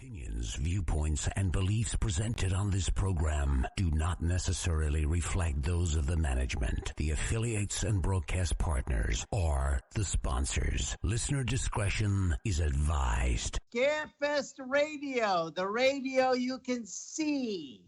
Opinions, viewpoints, and beliefs presented on this program do not necessarily reflect those of the management, the affiliates and broadcast partners, or the sponsors. Listener discretion is advised. Scarefest Radio, the radio you can see.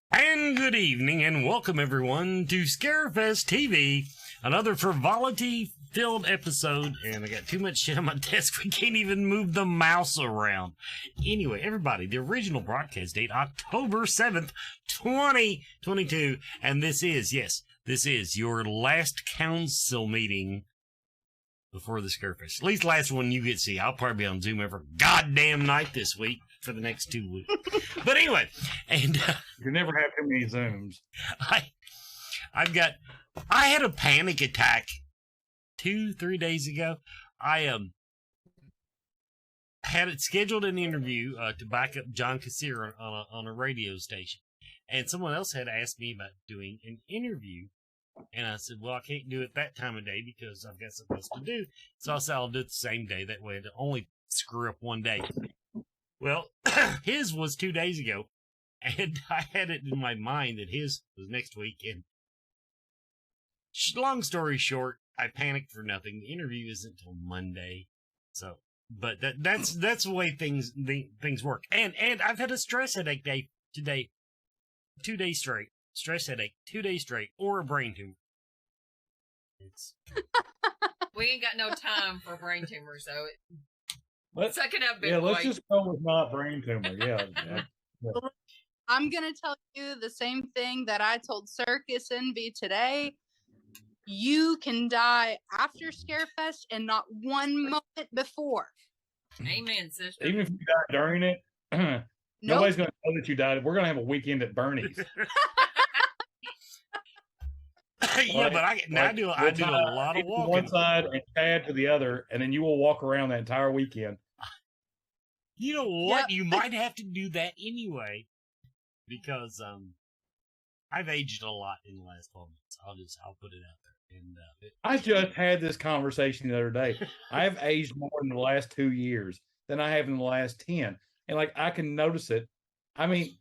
And good evening, and welcome everyone to Scarefest TV, another frivolity-filled episode, and I got too much shit on my desk, we can't even move the mouse around. Anyway, everybody, the original broadcast date, October 7th, 2022, and this is your last council meeting before the Scarefest. At least last one you get to see. I'll probably be on Zoom every goddamn night this week for the next 2 weeks. But anyway, and you never have too many Zooms. I had a panic attack 2-3 days ago. I had it scheduled an interview to back up John Kassir on a radio station, and someone else had asked me about doing an interview. And I said, well, I can't do it that time of day because I've got something else to do. So I said, I'll do it the same day. That way to only screw up one day. Well, his was 2 days ago. And I had it in my mind that his was next week. And long story short, I panicked for nothing. The interview isn't until Monday. So, but that's the way things work. And I've had a stress headache day today, 2 days straight. Stress headache, 2 days straight, or a brain tumor. We ain't got no time for a brain tumor, so suck it up, big boy. Let's just go with not brain tumor. Yeah. I'm gonna tell you the same thing that I told Circus Envy today. You can die after Scarefest and not 1 moment before. Amen, sister. Even if you die during it, nobody's gonna know that you died. We're gonna have a weekend at Bernie's. Yeah, but I do a lot of walking. One side and Chad to the other, and then you will walk around that entire weekend. You know what? You might have to do that anyway, because I've aged a lot in the last 12 months. I'll put it out there. And I just had this conversation the other day. I've aged more in the last 2 years than I have in the last 10, and like I can notice it. I mean,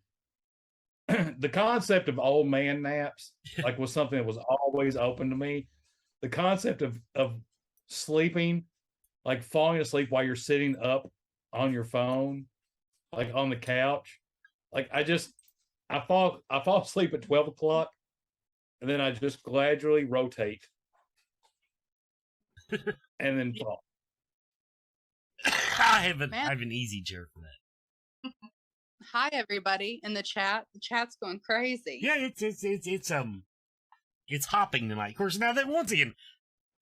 the concept of old man naps was something that was always open to me. The concept of sleeping, like falling asleep while you're sitting up on your phone, like on the couch. Like I fall asleep at 12 o'clock, and then I just gradually rotate and then fall. I have an easy chair for that. Hi, everybody in the chat. The chat's going crazy. Yeah, it's hopping tonight. Of course, now that once again,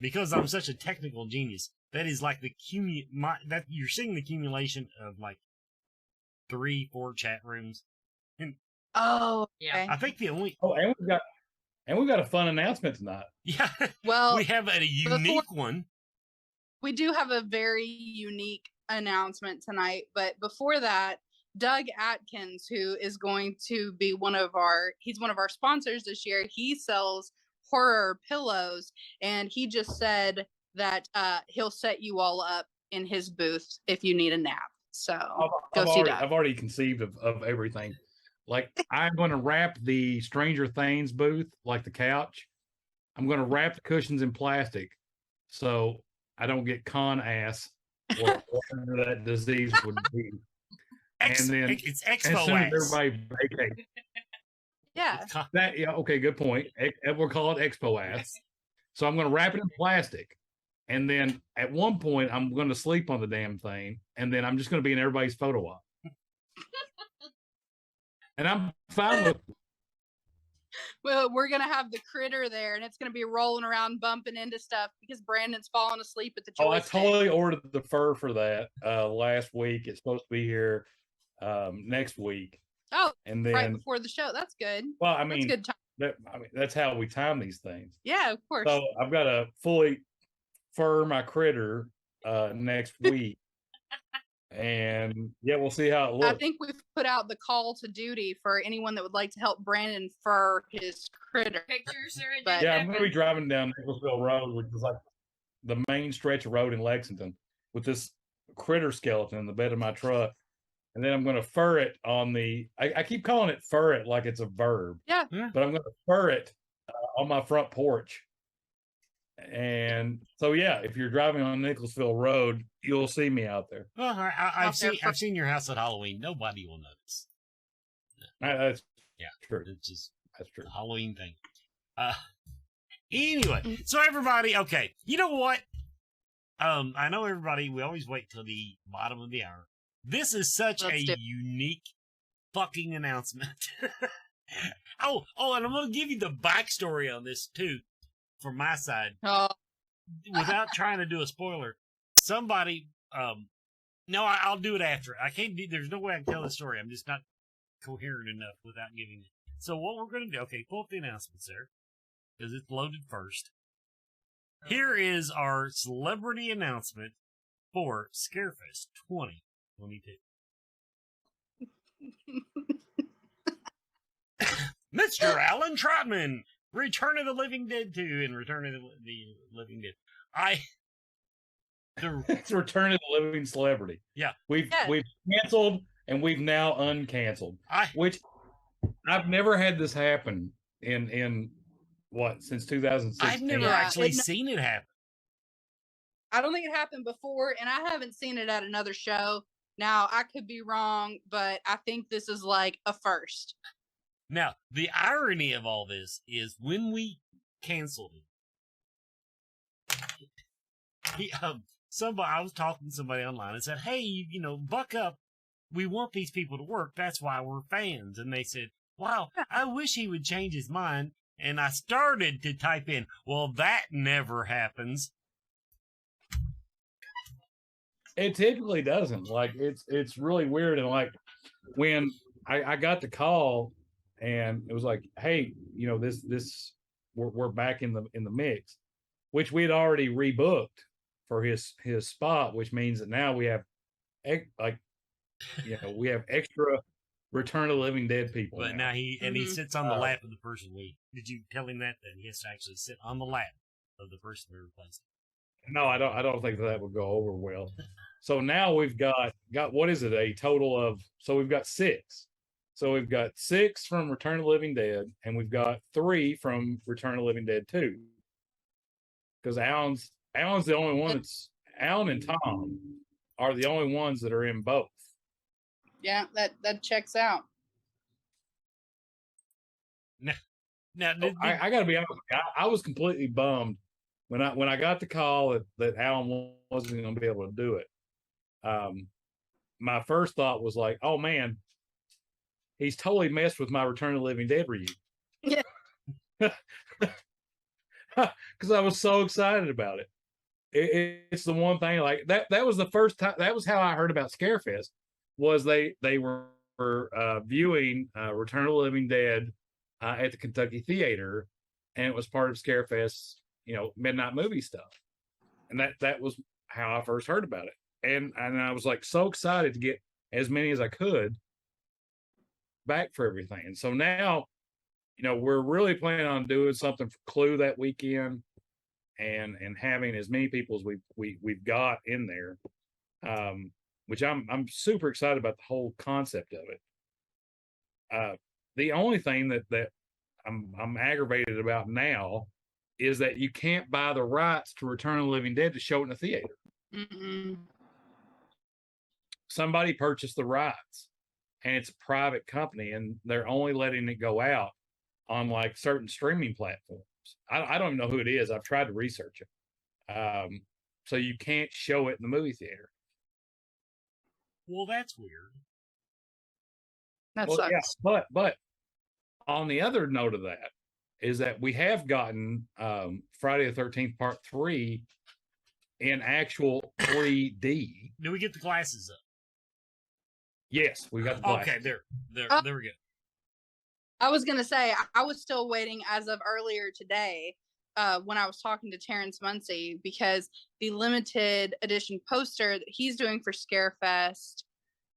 because I'm such a technical genius, that is like that you're seeing the accumulation of like 3-4 chat rooms. And yeah, I think the only and we've got a fun announcement tonight. Yeah, well, we have a unique one. We do have a very unique announcement tonight, but before that, Doug Atkins, who is going to be one of our sponsors this year. He sells horror pillows, and he just said that he'll set you all up in his booth if you need a nap. So I've already conceived of everything. Like I'm going to wrap the Stranger Things booth, like the couch. I'm going to wrap the cushions in plastic so I don't get con ass or whatever that disease would be. And then it's Expo Ass. Everybody vacate. Yeah. Okay, good point. We'll call it Expo Ass. So I'm going to wrap it in plastic. And then at one point, I'm going to sleep on the damn thing. And then I'm just going to be in everybody's photo op. And I'm fine with Well, we're gonna have the critter there, and it's gonna be rolling around, bumping into stuff because Brandon's falling asleep at the joystick. I totally ordered the fur for that last week. It's supposed to be here next week. Oh, and then right before the show. That's good. Well, I mean, that's good time. That's how we time these things. Yeah, of course. So I've got to fully fur my critter next week. And yeah, we'll see how it looks. I think we've put out the call to duty for anyone that would like to help Brandon fur his critter. Pictures are But yeah, I'm going to be driving down Nicholsville Road, which is like the main stretch of road in Lexington, with this critter skeleton in the bed of my truck. And then I'm going to fur it on the, I keep calling it fur it like it's a verb. Yeah. But I'm going to fur it on my front porch. And so, yeah, if you're driving on Nicholsville Road, you'll see me out there. Well, I've seen your house at Halloween. Nobody will notice. That's true. It's just that's true. A Halloween thing. Anyway, so everybody, okay, you know what? I know everybody. We always wait till the bottom of the hour. This is such unique fucking announcement. oh, and I'm going to give you the backstory on this too. From my side, without trying to do a spoiler, somebody, no, I'll do it after. I can't do, there's no way I can tell the story. I'm just not coherent enough without giving it. So what we're going to do, okay, pull up the announcements there, because it's loaded first. Here is our celebrity announcement for Scarefest 2022. Mr. Alan Trotman. Return of the Living Dead 2 and Return of the Living Dead. It's Return of the Living Celebrity. Yeah. We've canceled and we've now uncanceled. Which I've never had this happen in what, since 2016. I've never actually seen it happen. I don't think it happened before, and I haven't seen it at another show. Now, I could be wrong, but I think this is like a first. Now, the irony of all this is when we canceled it, I was talking to somebody online and said, hey, buck up. We want these people to work. That's why we're fans. And they said, wow, I wish he would change his mind. And I started to type in, well, that never happens. It typically doesn't. Like, it's really weird. And like, when I got the call, and it was like, hey, we're back in the mix, which we had already rebooked for his spot, which means that now we have we have extra Return of the Living Dead people. But now he sits on the lap of the person did you tell him that he has to actually sit on the lap of the person we replaced? No, I don't think that would go over well. So now we've got what is it? A total of, so we've got 6. So we've got 6 from Return of the Living Dead, and we've got 3 from Return of the Living Dead 2. Because Alan's the only one Alan and Tom are the only ones that are in both. Yeah, that checks out. Now I got to be honest, I was completely bummed when I got the call that Alan wasn't going to be able to do it. My first thought was like, oh man, he's totally messed with my Return of the Living Dead review. Yeah. Because I was so excited about it. It's the one thing, like that was the first time, that was how I heard about Scarefest, was they were viewing Return of the Living Dead at the Kentucky Theater, and it was part of Scarefest's, midnight movie stuff. And that was how I first heard about it. And I was like so excited to get as many as I could back for everything. And so now, we're really planning on doing something for Clue that weekend, and having as many people as we've got in there, which I'm super excited about the whole concept of it. The only thing that I'm aggravated about now is that you can't buy the rights to Return of the Living Dead to show it in the theater. Mm-mm. Somebody purchased the rights, and it's a private company, and they're only letting it go out on like certain streaming platforms. I don't even know who it is. I've tried to research it. So you can't show it in the movie theater. Well, that's weird. That sucks. Yeah, but on on the other note of that is that we have gotten Friday the 13th Part 3 in actual 3D. Do we get the glasses up? Yes, we got the glasses. Okay, there we go. I was going to say, I was still waiting as of earlier today when I was talking to Terrence Muncie, because the limited edition poster that he's doing for Scarefest,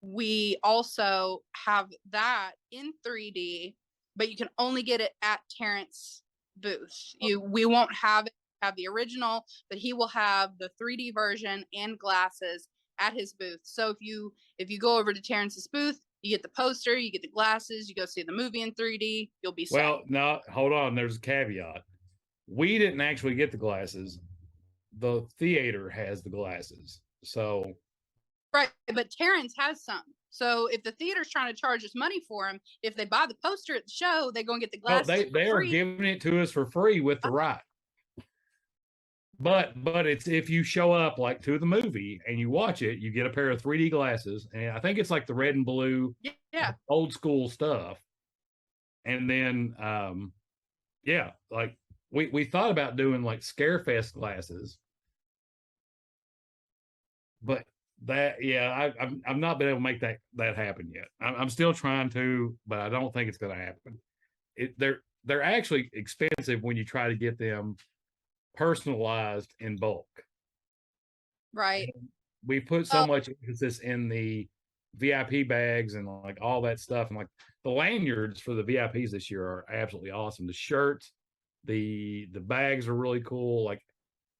we also have that in 3D, but you can only get it at Terrence booth. We won't have the original, but he will have the 3D version and glasses at his booth. So if you go over to Terrence's booth, you get the poster, you get the glasses, you go see the movie in 3D, you'll be set. Well, no, hold on. There's a caveat. We didn't actually get the glasses. The theater has the glasses. So. Right, but Terrence has some. So if the theater's trying to charge us money for them, if they buy the poster at the show, they're going to get the glasses. No, they are giving it to us for free with the ride. But it's if you show up like to the movie and you watch it, you get a pair of 3D glasses, and I think it's like the red and blue, old school stuff. And then, like we thought about doing like Scarefest glasses, but I've not been able to make that happen yet. I'm still trying to, but I don't think it's going to happen. They're actually expensive when you try to get them personalized in bulk. Right. And we put so much emphasis in the VIP bags and like all that stuff, and like the lanyards for the VIPs this year are absolutely awesome. The shirts, the bags are really cool, like,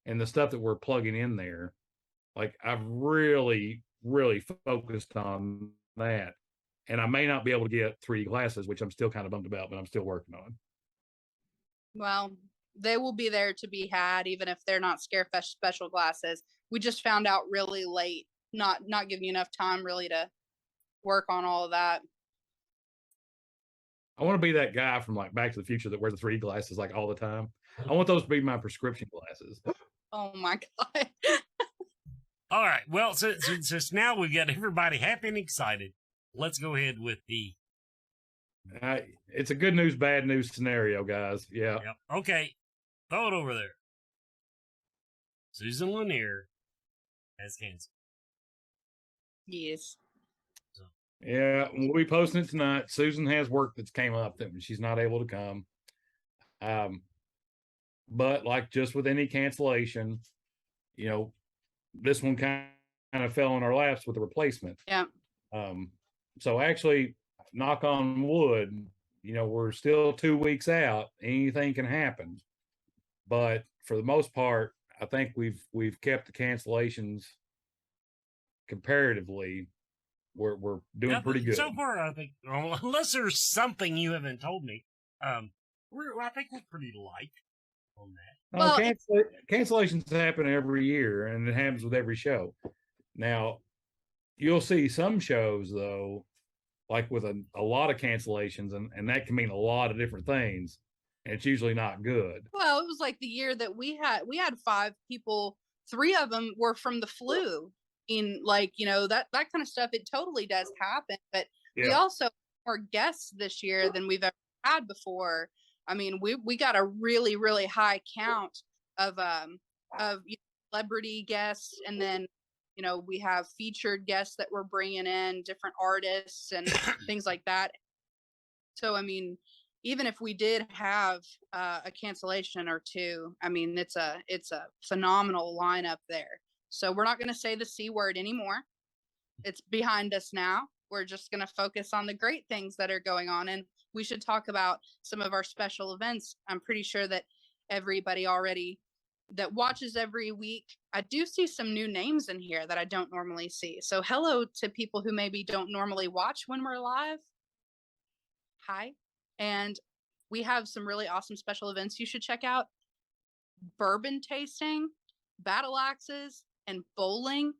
and the stuff that we're plugging in there, like I've really focused on that. And I may not be able to get 3D glasses, which I'm still kind of bummed about, but I'm still working on. Well, they will be there to be had, even if they're not Scarefest special glasses. We just found out really late, not giving you enough time really to work on all of that. I want to be that guy from like Back to the Future that wears the 3D glasses like all the time. I want those to be my prescription glasses. Oh my God. All right. Well, so now we've got everybody happy and excited. Let's go ahead with the. It's a good news, bad news scenario, guys. Yeah. Yep. Okay. Throw it over there. Susan Lanier has cancer. Yes. So. Yeah, we'll be posting it tonight. Susan has work that's came up that she's not able to come. But like just with any cancellation, this one kind of fell in our laps with the replacement. Yeah. So actually, knock on wood, we're still 2 weeks out. Anything can happen. But for the most part, I think we've kept the cancellations comparatively. We're doing pretty good. So far, I think, unless there's something you haven't told me, I think we're pretty light on that. Well, cancellations happen every year, and it happens with every show. Now, you'll see some shows, though, like with a lot of cancellations, and that can mean a lot of different things, and it's usually not good. Well, it was like the year that we had 5 people, 3 of them were from the flu. In like, that kind of stuff, it totally does happen. But we also have more guests this year than we've ever had before. I mean, we got a really, really high count of celebrity guests, and then we have featured guests that we're bringing in, different artists and things like that. So I mean, even if we did have a cancellation or 2, I mean, it's a phenomenal lineup there. So we're not going to say the C word anymore. It's behind us now. We're just going to focus on the great things that are going on. And we should talk about some of our special events. I'm pretty sure that everybody already that watches every week, I do see some new names in here that I don't normally see. So hello to people who maybe don't normally watch when we're live. Hi. And we have some really awesome special events you should check out. Bourbon tasting, battle axes, and bowling.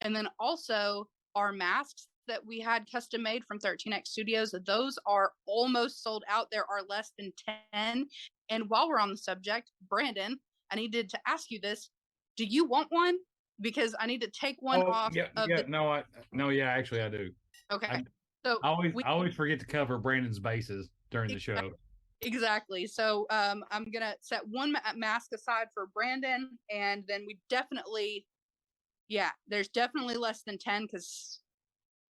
And then also our masks that we had custom made from 13X Studios. Those are almost sold out. There are less than 10. And while we're on the subject, Brandon, I needed to ask you this. Do you want one? Because I need to take one off. Actually I do. Okay. I always forget to cover Brandon's bases during the show. Exactly. So I'm gonna set one mask aside for Brandon, and then we definitely, there's definitely less than 10 because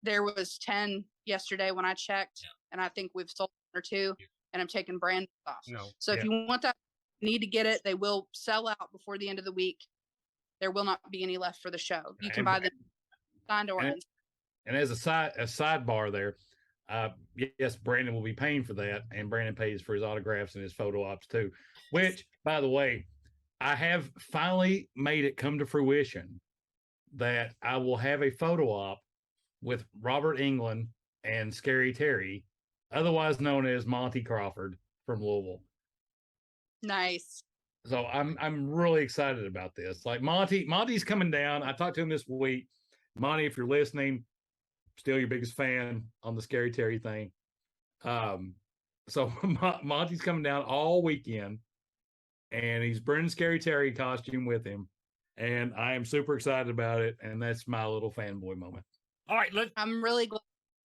there was 10 yesterday when I checked, and I think we've sold 1 or 2, and I'm taking Brandon off. No. So if you want that, you need to get it. They will sell out before the end of the week. There will not be any left for the show. You can buy them signed or and as a sidebar there, yes, Brandon will be paying for that, and Brandon pays for his autographs and his photo ops too. Which, by the way, I have finally made it come to fruition that I will have a photo op with Robert England and Scary Terry, otherwise known as Monty Crawford from Louisville. Nice. So I'm really excited about this. Like Monty's coming down. I talked to him this week. Monty, if you're listening, still your biggest fan on the Scary Terry thing. So Monty's coming down all weekend, and he's bringing Scary Terry costume with him, and I am super excited about it. And that's my little fanboy moment. All right, I'm really glad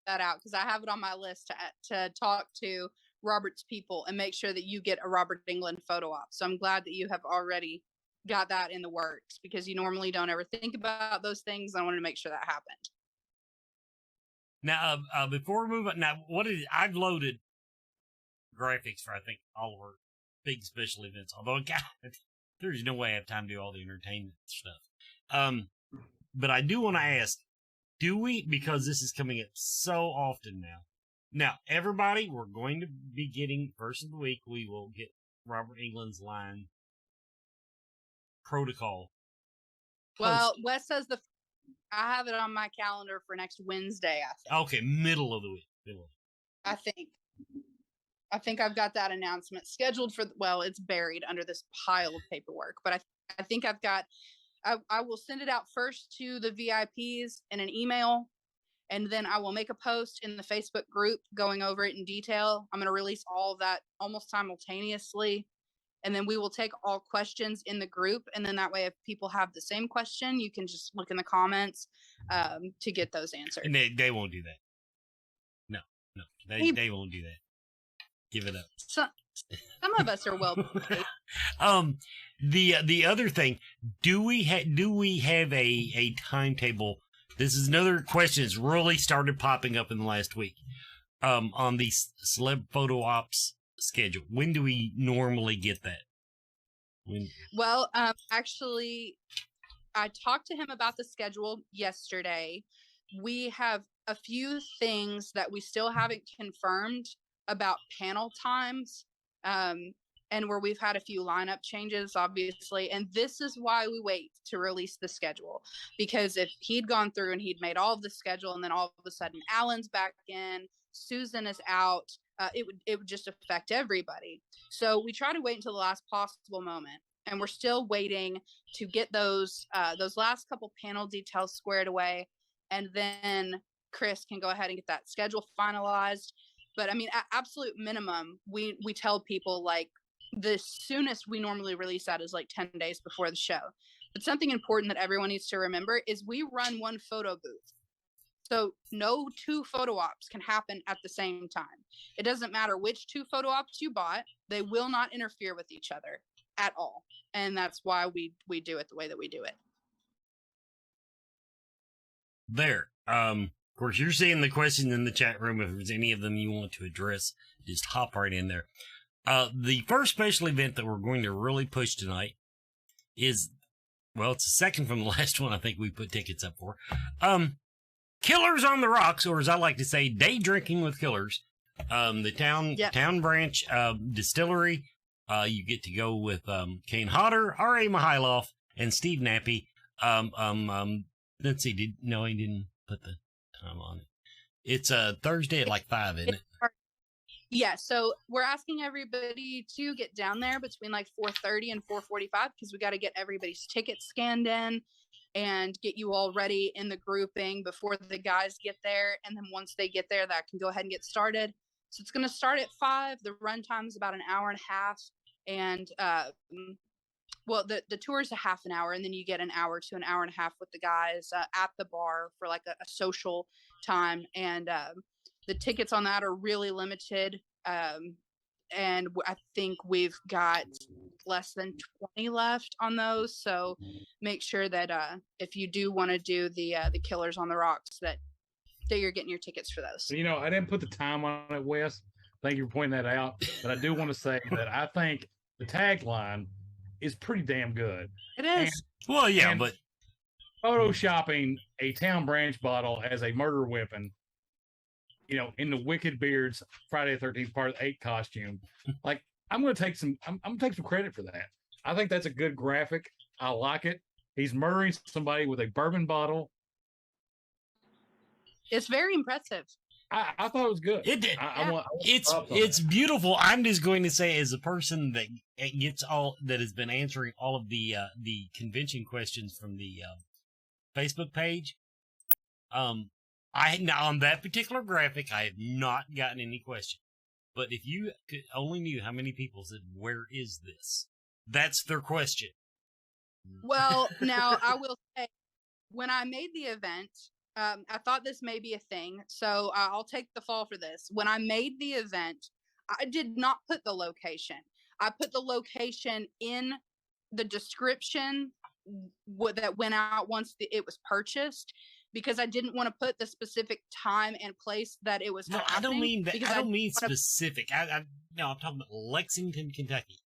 that out because I have it on my list to talk to Robert's people and make sure that you get a Robert England photo op. So I'm glad that you have already got that in the works because you normally don't ever think about those things. I wanted to make sure that happened. Now, before we move on, I've loaded graphics for, I think, all of our big special events, although, God, there's no way I have time to do all the entertainment stuff. But I do want to ask, do we, because this is coming up so often now, everybody, we're going to be getting, first of the week, we will get Robert England's line protocol. Well, Wes says I have it on my calendar for next Wednesday, I think. Okay, middle of the week. I think I've got that announcement scheduled for, it's buried under this pile of paperwork, but I think I've got, I will send it out first to the VIPs in an email, and then I will make a post in the Facebook group going over it in detail. I'm going to release all of that almost simultaneously, and then we will take all questions in the group, and then that way if people have the same question, you can just look in the comments to get those answered. And they won't do that. No, they won't do that. Give it up. Some of us are well paid. The other thing, do we have a timetable? This is another question that's really started popping up in the last week. On the celeb photo ops schedule, when do we normally get that? Well, actually, I talked to him about the schedule yesterday. We have a few things that we still haven't confirmed about panel times, and where we've had a few lineup changes, obviously. And this is why we wait to release the schedule, because if he'd gone through and he'd made all of the schedule and then all of a sudden Alan's back in, Susan is out, it would just affect everybody. So we try to wait until the last possible moment, and we're still waiting to get those last couple panel details squared away, and then Chris can go ahead and get that schedule finalized. But I mean, at absolute minimum, we tell people like the soonest we normally release that is like 10 days before the show. But something important that everyone needs to remember is we run one photo booth. So no 2 photo ops can happen at the same time. It doesn't matter which 2 photo ops you bought. They will not interfere with each other at all. And that's why we do it the way that we do it. There. Of course, you're seeing the questions in the chat room. If there's any of them you want to address, just hop right in there. The first special event that we're going to really push tonight is, it's the second from the last one I think we put tickets up for. Killers on the Rocks, or as I like to say, Day Drinking with Killers. The town branch distillery. You get to go with Kane Hodder, R.A. Mihailoff, and Steve Nappy. Let's see. He didn't put the time on it. It's Thursday at like 5, isn't it? Yeah, so we're asking everybody to get down there between like 4:30 and 4:45 because we got to get everybody's tickets scanned in and get you all ready in the grouping before the guys get there. And then once they get there, that can go ahead and get started. So it's going to start at 5. The run time is about an hour and a half. And, the tour is a half an hour, and then you get an hour to an hour and a half with the guys at the bar for like a social time. And the tickets on that are really limited. and I think we've got less than 20 left on those. So make sure that if you do want to do the Killers on the Rocks, that you're getting your tickets for those. You know, I didn't put the time on it, Wes. Thank you for pointing that out. But I do want to say that I think the tagline is pretty damn good. It is. But photoshopping a Town Branch bottle as a murder weapon, you know, in the Wicked Beard's Friday the 13th Part 8 costume. Like, I'm gonna take some credit for that. I think that's a good graphic. I like it. He's murdering somebody with a bourbon bottle. It's very impressive. I thought it was good. It did. It's beautiful. I'm just going to say, as a person that has been answering all of the convention questions from the Facebook page, on that particular graphic, I have not gotten any question. But if you only knew how many people said, "Where is this?" That's their question. Well, now I will say, when I made the event, I thought this may be a thing, so I'll take the fall for this. When I made the event, I did not put the location. I put the location in the description that went out once it was purchased, because I didn't want to put the specific time and place that it was happening. I don't mean that. I don't mean specific. I'm talking about Lexington, Kentucky.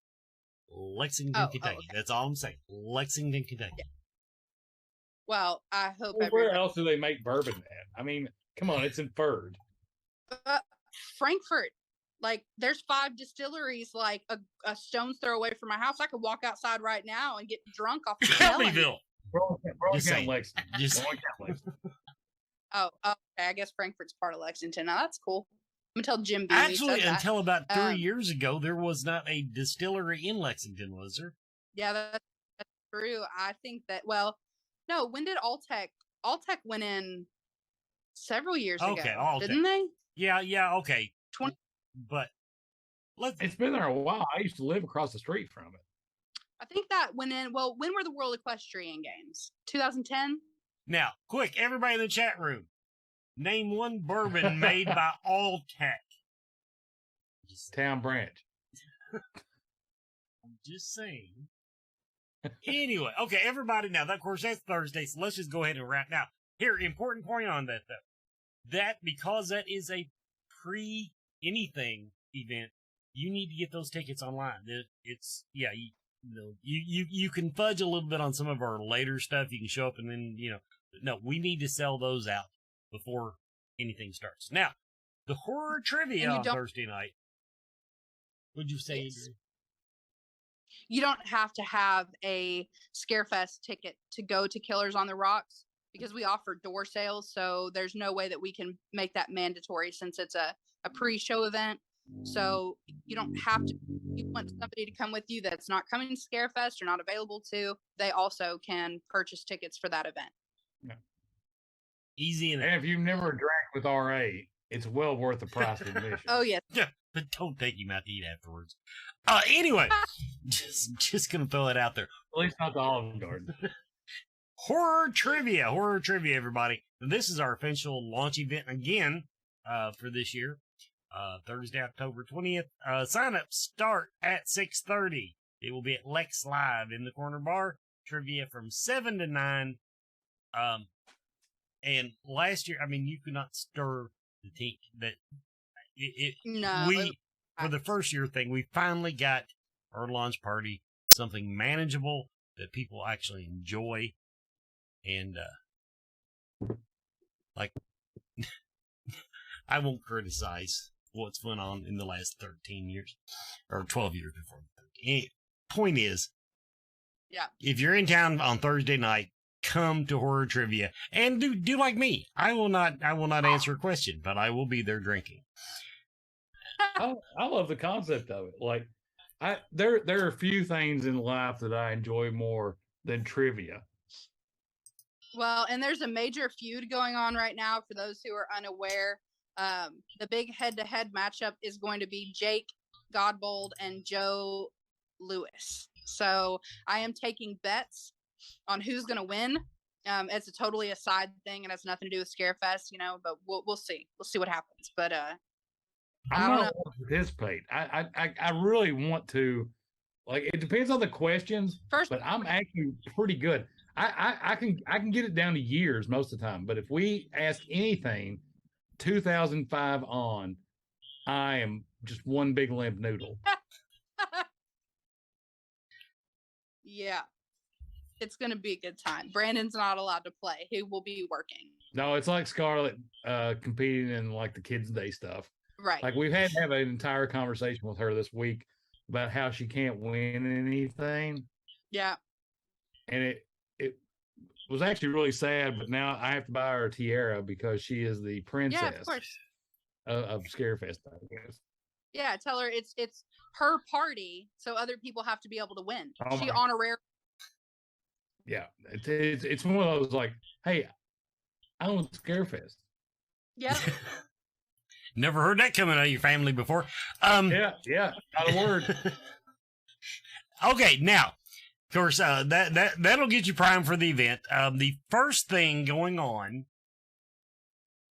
Kentucky. Okay. That's all I'm saying. Lexington, Kentucky. Yeah. Well, I hope. Where else do they make bourbon at? I mean, come on, it's inferred. Frankfurt. Like, there's 5 distilleries like a stone's throw away from my house. I could walk outside right now and get drunk off the Shelbyville. Just Oh, okay. I guess Frankfurt's part of Lexington. Now that's cool. I'm gonna tell Jim B. Actually, until about 3 years ago, there was not a distillery in Lexington, was there? Yeah, that's true. I think that. Well, no. When did Alltech? Alltech went in several years ago, didn't they? Yeah. Okay. 20. But it's been there a while. I used to live across the street from it. I think that went in. Well, when were the World Equestrian Games? 2010. Now, quick, everybody in the chat room, name one bourbon made by Alltech. Town Branch. I'm just saying. Anyway, okay, everybody. Now, of course, that's Thursday, so let's just go ahead and wrap. Now, here, important point on that though. That because that is a pre-anything event, you need to get those tickets online. You can fudge a little bit on some of our later stuff. You can show up and then, no, we need to sell those out before anything starts. Now, the horror trivia on Thursday night. What'd you say? Yes. You don't have to have a Scarefest ticket to go to Killers on the Rocks, because we offer door sales. So there's no way that we can make that mandatory, since it's a pre-show event. So you don't have to. You want somebody to come with you that's not coming to Scarefest or not available to, they also can purchase tickets for that event. Yeah. Easy. And if you've never drank with RA, it's well worth the price of admission. Oh, yes. Yeah, but don't take him out to eat afterwards. Anyway, just going to throw it out there. At least not the Olive Garden. Horror trivia, everybody. This is our official launch event again for this year. Thursday, October 20th. Sign-ups start at 6:30. It will be at Lex Live in the Corner Bar. Trivia from 7 to 9. And last year, I mean, you could not stir the teak. For the first year thing, we finally got our launch party something manageable that people actually enjoy. And, I won't criticize what's went on in the last 13 years or 12 years before. Point is, yeah, if you're in town on Thursday night, come to horror trivia and do like me. I will not answer a question, but I will be there drinking. I love the concept of it. Like, there are a few things in life that I enjoy more than trivia. Well, and there's a major feud going on right now for those who are unaware. The big head-to-head matchup is going to be Jake Godbold and Joe Lewis. So I am taking bets on who's going to win. It's a totally a side thing and has nothing to do with Scarefest, but we'll see. We'll see what happens. But I don't want to participate. I really want to. Like, it depends on the questions, but I'm actually pretty good. I can get it down to years most of the time. But if we ask anything 2005 on, I am just one big limp noodle. Yeah. It's going to be a good time. Brandon's not allowed to play. He will be working. No, it's like Scarlett competing in like the Kids Day stuff. Right. Like, we've had to have an entire conversation with her this week about how she can't win anything. Yeah. And it was actually really sad, but now I have to buy her a tiara because she is the princess of Scarefest, I guess. Yeah, tell her it's her party, so other people have to be able to win. Oh, she honorary. Yeah, it's one of those like, hey, I want Scarefest. Yeah. Never heard that coming out of your family before. Yeah, not a word. Okay, now, of course, that'll get you primed for the event. The first thing going on.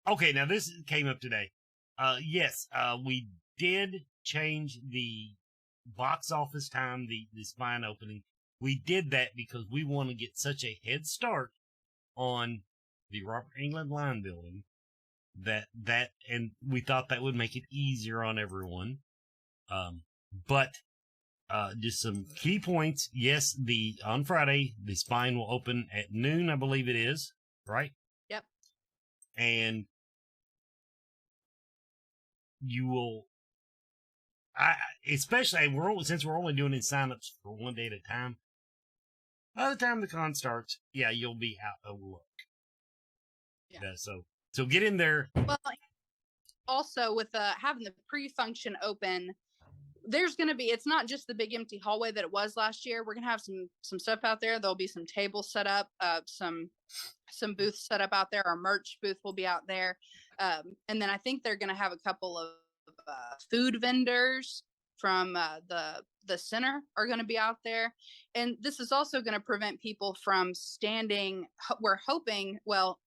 Okay, now this came up today. Yes, we did change the box office time, the spine opening. We did that because we want to get such a head start on the Robert England line building and we thought that would make it easier on everyone. But just some key points. Yes, on Friday, the spine will open at noon, I believe it is, right? Yep. And you will, especially since we're only doing signups for one day at a time. By the time the con starts, yeah, you'll be out of luck. Yeah. So get in there. Well, also with having the pre-function open, there's going to be, it's not just the big empty hallway that it was last year. We're going to have some stuff out there. There'll be some tables set up, some booths set up out there. Our merch booth will be out there. And then I think they're going to have a couple of food vendors from the center are going to be out there. And this is also going to prevent people from standing. We're hoping, well,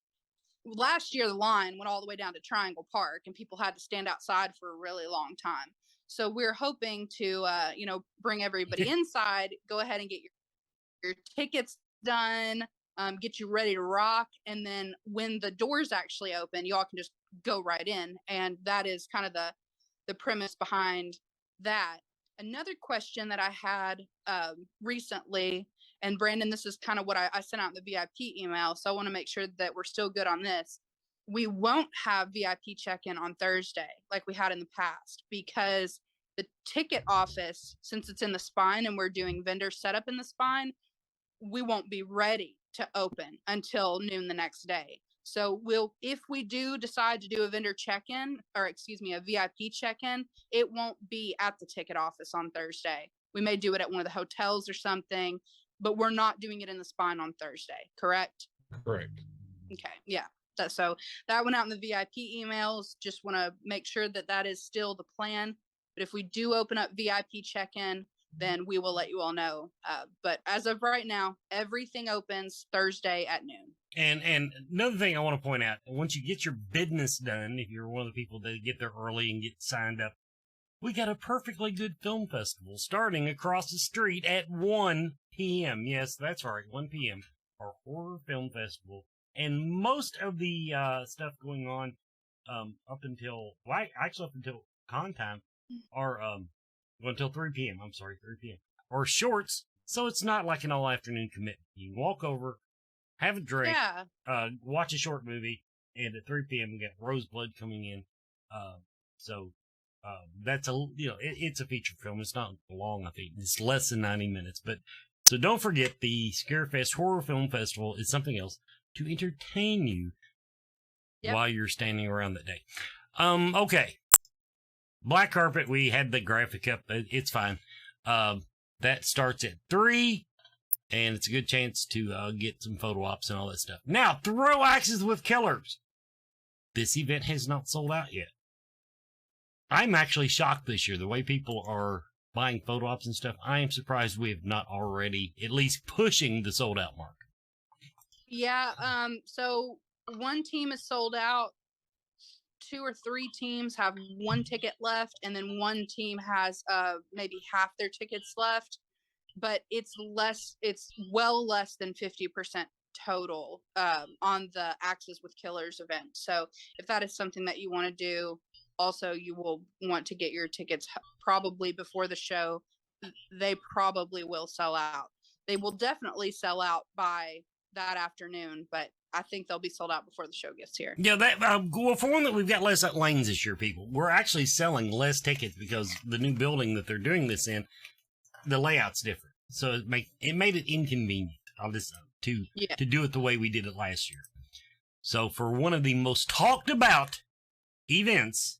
last year the line went all the way down to Triangle Park and people had to stand outside for a really long time. So we're hoping to, bring everybody inside, go ahead and get your tickets done, get you ready to rock. And then when the doors actually open, y'all can just go right in. And that is kind of the premise behind that. Another question that I had recently, and Brandon, this is kind of what I sent out in the VIP email, so I want to make sure that we're still good on this. We won't have VIP check-in on Thursday like we had in the past because the ticket office, since it's in the spine and we're doing vendor setup in the spine, we won't be ready to open until noon the next day. So if we do decide to do a vendor check-in, or excuse me, a VIP check-in, it won't be at the ticket office on Thursday. We may do it at one of the hotels or something, but we're not doing it in the spine on Thursday, correct? Correct. Okay, yeah. So that went out in the VIP emails. Just want to make sure that is still the plan. But if we do open up VIP check-in, then we will let you all know. But as of right now, everything opens Thursday at noon. And another thing I want to point out, once you get your business done, if you're one of the people that get there early and get signed up, we got a perfectly good film festival starting across the street at 1 p.m. Yes, that's right, 1 p.m. Our horror film festival. And most of the stuff going on up until con time are until 3 p.m. I'm sorry, 3 p.m. or shorts, so it's not like an all afternoon commitment. You can walk over, have a drink, watch a short movie, and at 3 p.m. we got Roseblood coming in. So that's it's a feature film. It's not long, I think. It's less than 90 minutes. But so don't forget, the Scarefest Horror Film Festival is something else to entertain you while you're standing around that day. Okay. Black carpet, we had the graphic up. It's fine. That starts at 3, and it's a good chance to get some photo ops and all that stuff. Now, throw axes with killers. This event has not sold out yet. I'm actually shocked this year, the way people are buying photo ops and stuff. I am surprised we have not already at least pushing the sold out mark. Yeah, so one team is sold out. 2 or 3 teams have 1 ticket left, and then 1 team has maybe half their tickets left, but it's well less than 50% total on the Axes with Killers event. So if that is something that you want to do, also you will want to get your tickets probably before the show. They probably will sell out. They will definitely sell out by that afternoon, but I think they'll be sold out before the show gets here. Yeah, that well, for one, that we've got less lanes this year, people. We're actually selling less tickets because the new building that they're doing this in, the layout's different. So it made it inconvenient on this to do it the way we did it last year. So for one of the most talked about events,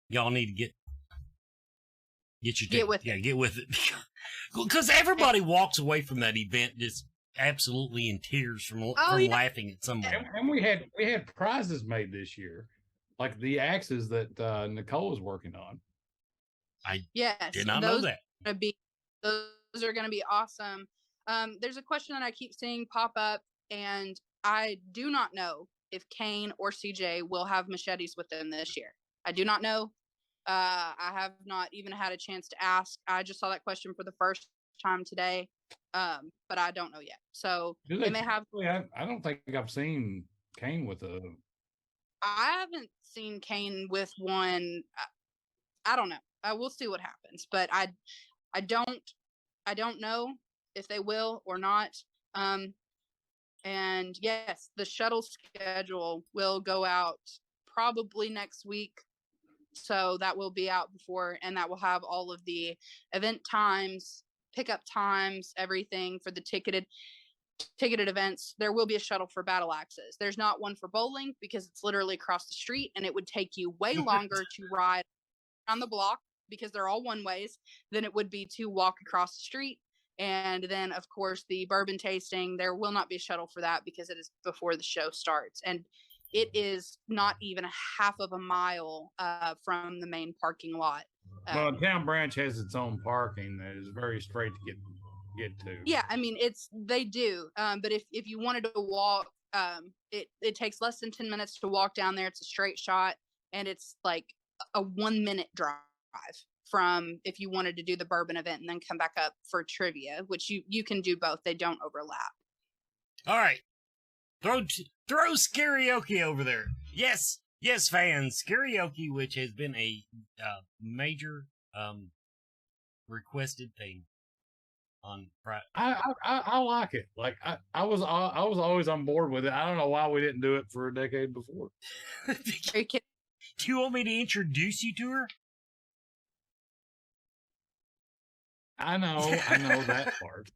y'all need to get your ticket. Get with it. Get with it. Because everybody walks away from that event just absolutely in tears from laughing at somebody. And we had prizes made this year, like the axes that Nicole was working on. I did not know that. Those are going to be awesome. There's a question that I keep seeing pop up, and I do not know if Kane or CJ will have machetes with them this year. I do not know. I have not even had a chance to ask. I just saw that question for the first time today, but I don't know yet. So they may have. I don't think I've seen Kane with a. I haven't seen Kane with one. I don't know. We'll see what happens, but I don't know if they will or not. And yes, the shuttle schedule will go out probably next week. So that will be out before, and that will have all of the event times, pickup times, everything for the ticketed events. There will be a shuttle for battle axes. There's not one for bowling because it's literally across the street, and it would take you way longer to ride on the block because they're all one ways than it would be to walk across the street. And then, of course, the bourbon tasting, there will not be a shuttle for that because it is before the show starts. And it is not even a half of a mile from the main parking lot. Well, Town Branch has its own parking that is very straight to get to. Yeah, I mean, they do. But if you wanted to walk, it takes less than 10 minutes to walk down there. It's a straight shot, and it's like a 1-minute drive from if you wanted to do the bourbon event and then come back up for trivia, which you can do both. They don't overlap. All right. Throw Scarioke over there. Yes, fans. Scarioke, which has been a major requested thing on Friday. I like it. Like I was always on board with it. I don't know why we didn't do it for a decade before. Do you want me to introduce you to her? I know that part.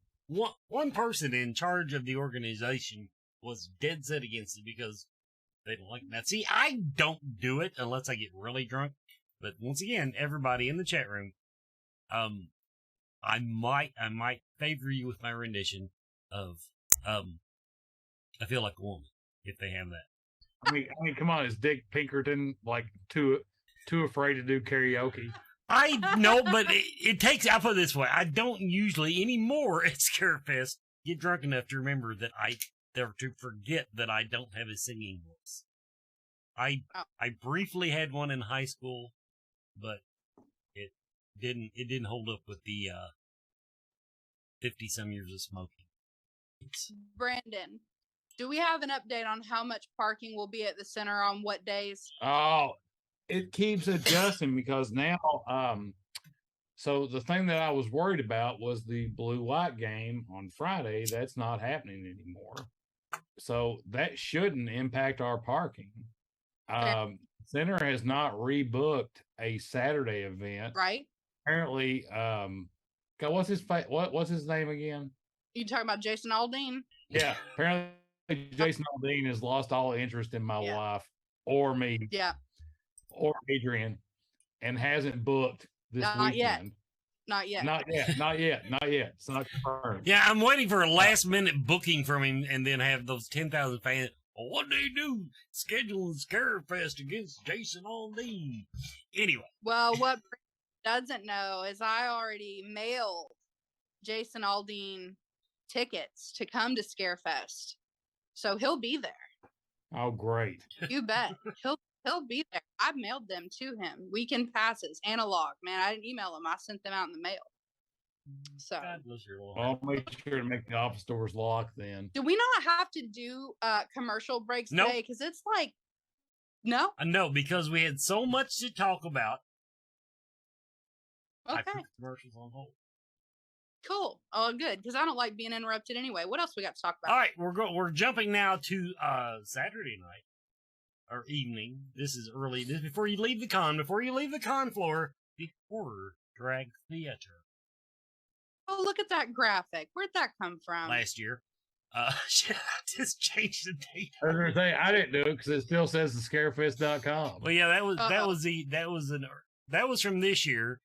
One person in charge of the organization was dead set against it because they don't like that. See, I don't do it unless I get really drunk. But once again, everybody in the chat room, I might favor you with my rendition of I Feel Like a Woman if they have that. I mean, come on, is Dick Pinkerton like too afraid to do karaoke? I know, but it takes. I'll put it this way: I don't usually anymore at Scarefest get drunk enough to remember that to forget that I don't have a singing voice. I briefly had one in high school, but it didn't hold up with the 50-some years of smoking. Brandon, do we have an update on how much parking will be at the center on what days? Oh, it keeps adjusting because now, so the thing that I was worried about was the blue light game on Friday. That's not happening anymore. So that shouldn't impact our parking. Center has not rebooked a Saturday event. Right. Apparently, what's his name again? You talking about Jason Aldean? Yeah. Apparently Jason Aldean has lost all interest in my life or me. Yeah. Or Adrian, and hasn't booked this weekend. Not yet. It's not confirmed. Yeah, I'm waiting for a last minute booking from him and then have those 10,000 fans. Well, what do you do? Scheduling Scarefest against Jason Aldean. Anyway. Well, what doesn't know is I already mailed Jason Aldean tickets to come to Scarefest. So he'll be there. Oh, great. You bet. He'll be there. I mailed them to him. Weekend passes, analog. Man, I didn't email them. I sent them out in the mail. So God bless your little I'll make sure to make the office doors locked then. do we not have to do commercial breaks Nope. today? Because it's like, no? No, because we had so much to talk about. I Okay, put the commercials on hold. cool. Oh, good. Because I don't like being interrupted anyway. What else we got to talk about? All right, we're jumping now to Saturday night or evening. This is early. This is before you leave the con. Before you leave the con floor, the Horror Drag Theater. Oh, look at that graphic. Where'd that come from? Last year. Just changed the date. I was gonna say I didn't do it because it still says the scarefest.com. Well, yeah, that was from this year,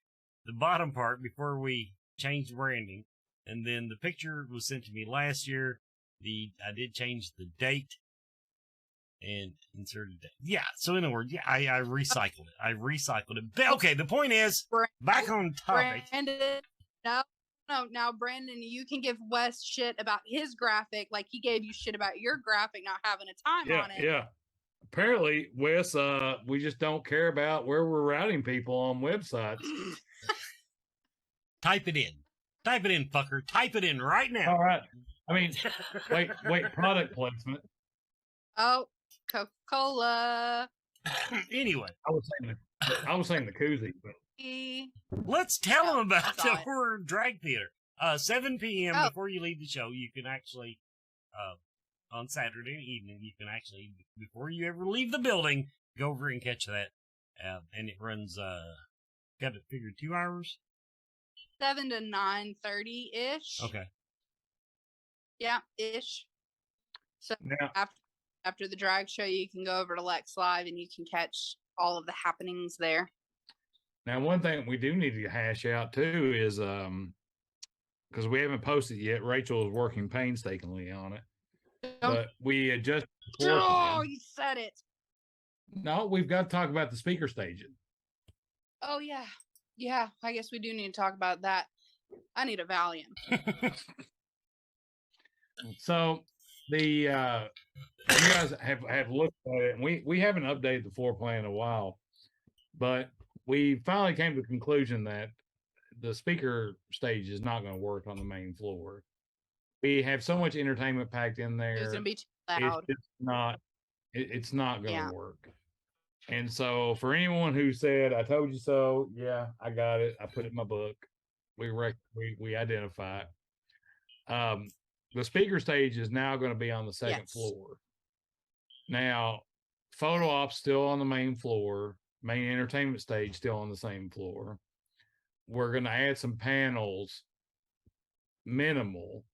the bottom part before we changed branding, and then the picture was sent to me last year. I did change the date and inserted that. Yeah, so in other words, yeah, I recycled it. But, okay, the point is, back on topic. Brandon, now, Brandon, you can give Wes shit about his graphic like he gave you shit about your graphic not having a time on it. Yeah. Apparently, Wes, we just don't care about where we're routing people on websites. Type it in. Type it in, fucker. Type it in right now. All right. I mean, wait, product placement. Oh, Coca-Cola. Anyway. I was saying the koozie, but let's tell them about the it. Horror Drag Theater. 7 p.m. Oh. before you leave the show, you can actually, on Saturday evening, you can actually, before you ever leave the building, go over and catch that. And it runs, got it figured 2 hours? 7 to 9:30-ish. Okay. Yeah, ish. So now, after the drag show, you can go over to Lex Live and you can catch all of the happenings there. Now, one thing we do need to hash out too is because we haven't posted yet. Rachel is working painstakingly on it, but we had just. Oh, you said it. No, we've got to talk about the speaker staging. Oh yeah. I guess we do need to talk about that. I need a Valium. So you guys have looked at it, and we haven't updated the floor plan in a while, but we finally came to the conclusion that the speaker stage is not going to work on the main floor. We have so much entertainment packed in there. It's going to be too loud. It's not going to work. And so for anyone who said, I told you so, yeah, I got it. I put it in my book. We identify it. The speaker stage is now going to be on the second floor. Now, photo ops still on the main floor. Main entertainment stage still on the same floor. We're going to add some panels, minimal.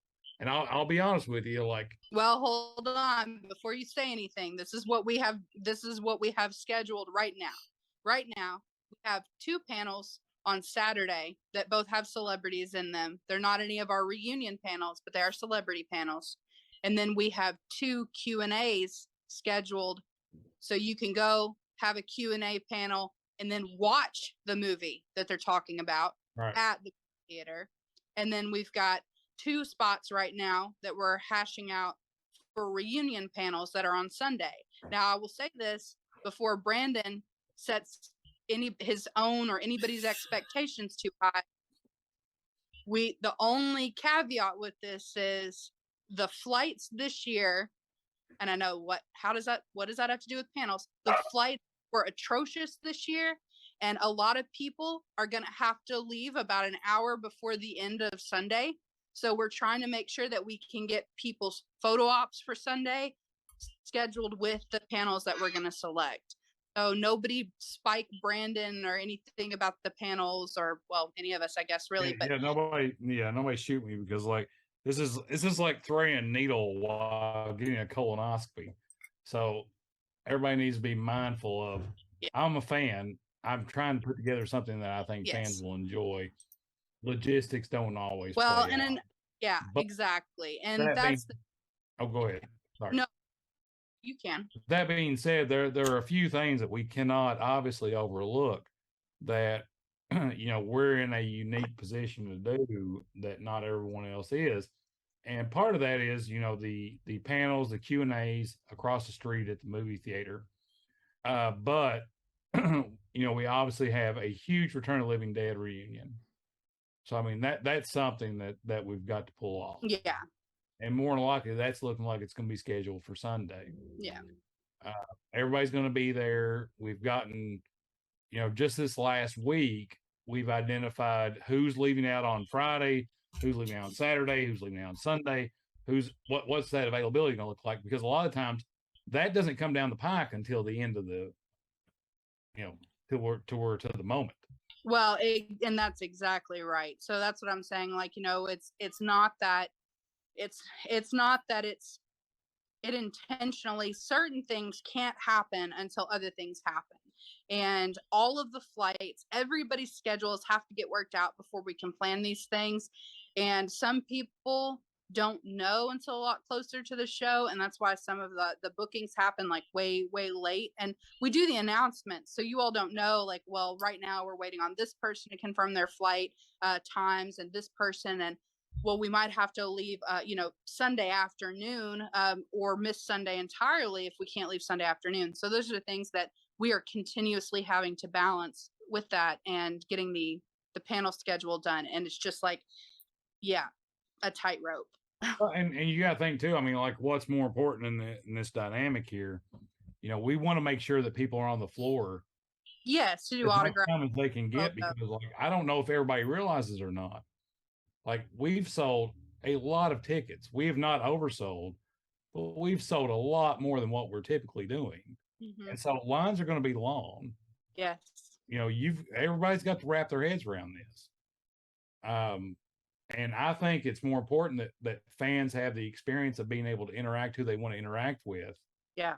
And I'll be honest with you, well, hold on before you say anything. This is what we have scheduled right now. Right now, we have 2 panels on Saturday that both have celebrities in them. They're not any of our reunion panels, but they are celebrity panels. And then we have 2 Q&As scheduled, so you can go have a Q&A panel and then watch the movie that they're talking about at the theater. And then we've got 2 spots right now that we're hashing out for reunion panels that are on Sunday. Now, I will say this before Brandon sets his own or anybody's expectations too high. The only caveat with this is the flights this year, and I know what does that have to do with panels? The flights were atrocious this year, and a lot of people are going to have to leave about an hour before the end of Sunday. So we're trying to make sure that we can get people's photo ops for Sunday scheduled with the panels that we're going to select. So nobody spike Brandon or anything about the panels, or well, any of us, I guess, really. But nobody shoot me, because this is like throwing a needle while getting a colonoscopy. So everybody needs to be mindful of. Yeah. I'm a fan. I'm trying to put together something that I think fans will enjoy. Logistics don't always. Well, exactly, and that's. Go ahead. Sorry. No, you can. That being said, there are a few things that we cannot obviously overlook that we're in a unique position to do that not everyone else is. And part of that is, the panels, the Q&As across the street at the movie theater. But, we obviously have a huge Return of the Living Dead reunion. So, I mean, that's something that we've got to pull off. Yeah. And more than likely, that's looking like it's going to be scheduled for Sunday. Yeah. Everybody's going to be there. We've gotten, just this last week, we've identified who's leaving out on Friday, who's leaving out on Saturday, who's leaving out on Sunday, what's that availability going to look like? Because a lot of times that doesn't come down the pike until the end of the, till we're to the moment. Well, and that's exactly right. So that's what I'm saying. Like, it's not that it intentionally, certain things can't happen until other things happen. And all of the flights, everybody's schedules have to get worked out before we can plan these things. And some people don't know until a lot closer to the show. And that's why some of the bookings happen like way, way late. And we do the announcements. So you all don't know, like, well, right now we're waiting on this person to confirm their flight times and this person. And well, we might have to leave, Sunday afternoon or miss Sunday entirely if we can't leave Sunday afternoon. So those are the things that we are continuously having to balance with that and getting the panel schedule done. And it's just like, yeah, a tightrope. And you got to think too, I mean, like, what's more important in this dynamic here? We want to make sure that people are on the floor. Yes, to do autographs. As they can get, because like, I don't know if everybody realizes or not. Like, we've sold a lot of tickets. We have not oversold, but we've sold a lot more than what we're typically doing. Mm-hmm. And so lines are going to be long. Yes. Everybody's got to wrap their heads around this. And I think it's more important that fans have the experience of being able to interact who they want to interact with. Yeah.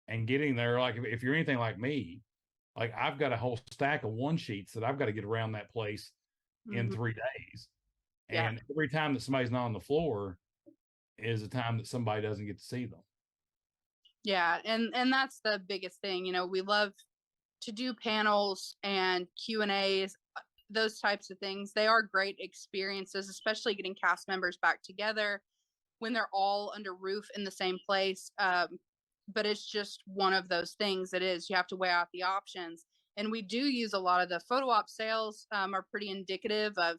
And getting there, like, if you're anything like me, like, I've got a whole stack of one sheets that I've got to get around that place in 3 days. And every time that somebody's not on the floor is a time that somebody doesn't get to see them. Yeah. And that's the biggest thing. We love to do panels and Q&As, those types of things. They are great experiences, especially getting cast members back together when they're all under roof in the same place. But it's just one of those things that is, you have to weigh out the options. And we do use a lot of the photo op sales are pretty indicative of,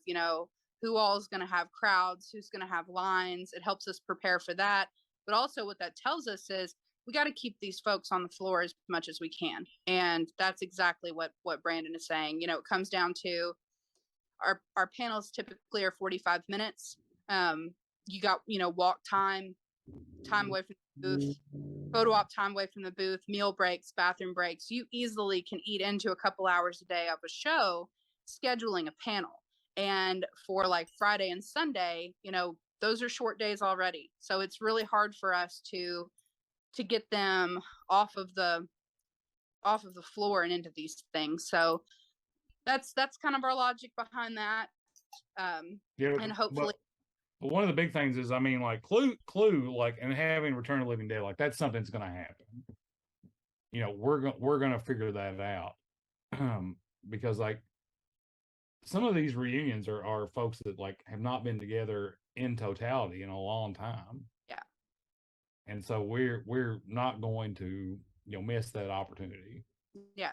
who all is going to have crowds, who's going to have lines. It helps us prepare for that. But also what that tells us is we got to keep these folks on the floor as much as we can. And that's exactly what Brandon is saying. It comes down to our panels typically are 45 minutes. You got, walk time away from the booth, photo op time away from the booth, meal breaks, bathroom breaks. You easily can eat into a couple hours a day of a show scheduling a panel. And for like Friday and Sunday, those are short days already. So it's really hard for us to get them off of the floor and into these things. So that's kind of our logic behind that. And hopefully. But one of the big things is, I mean, like Clue, like, and having Return of the Living Dead, like, that's something that's going to happen. We're going to figure that out. Because like, some of these reunions are folks that like have not been together in totality in a long time. Yeah. And so we're not going to, miss that opportunity. Yeah.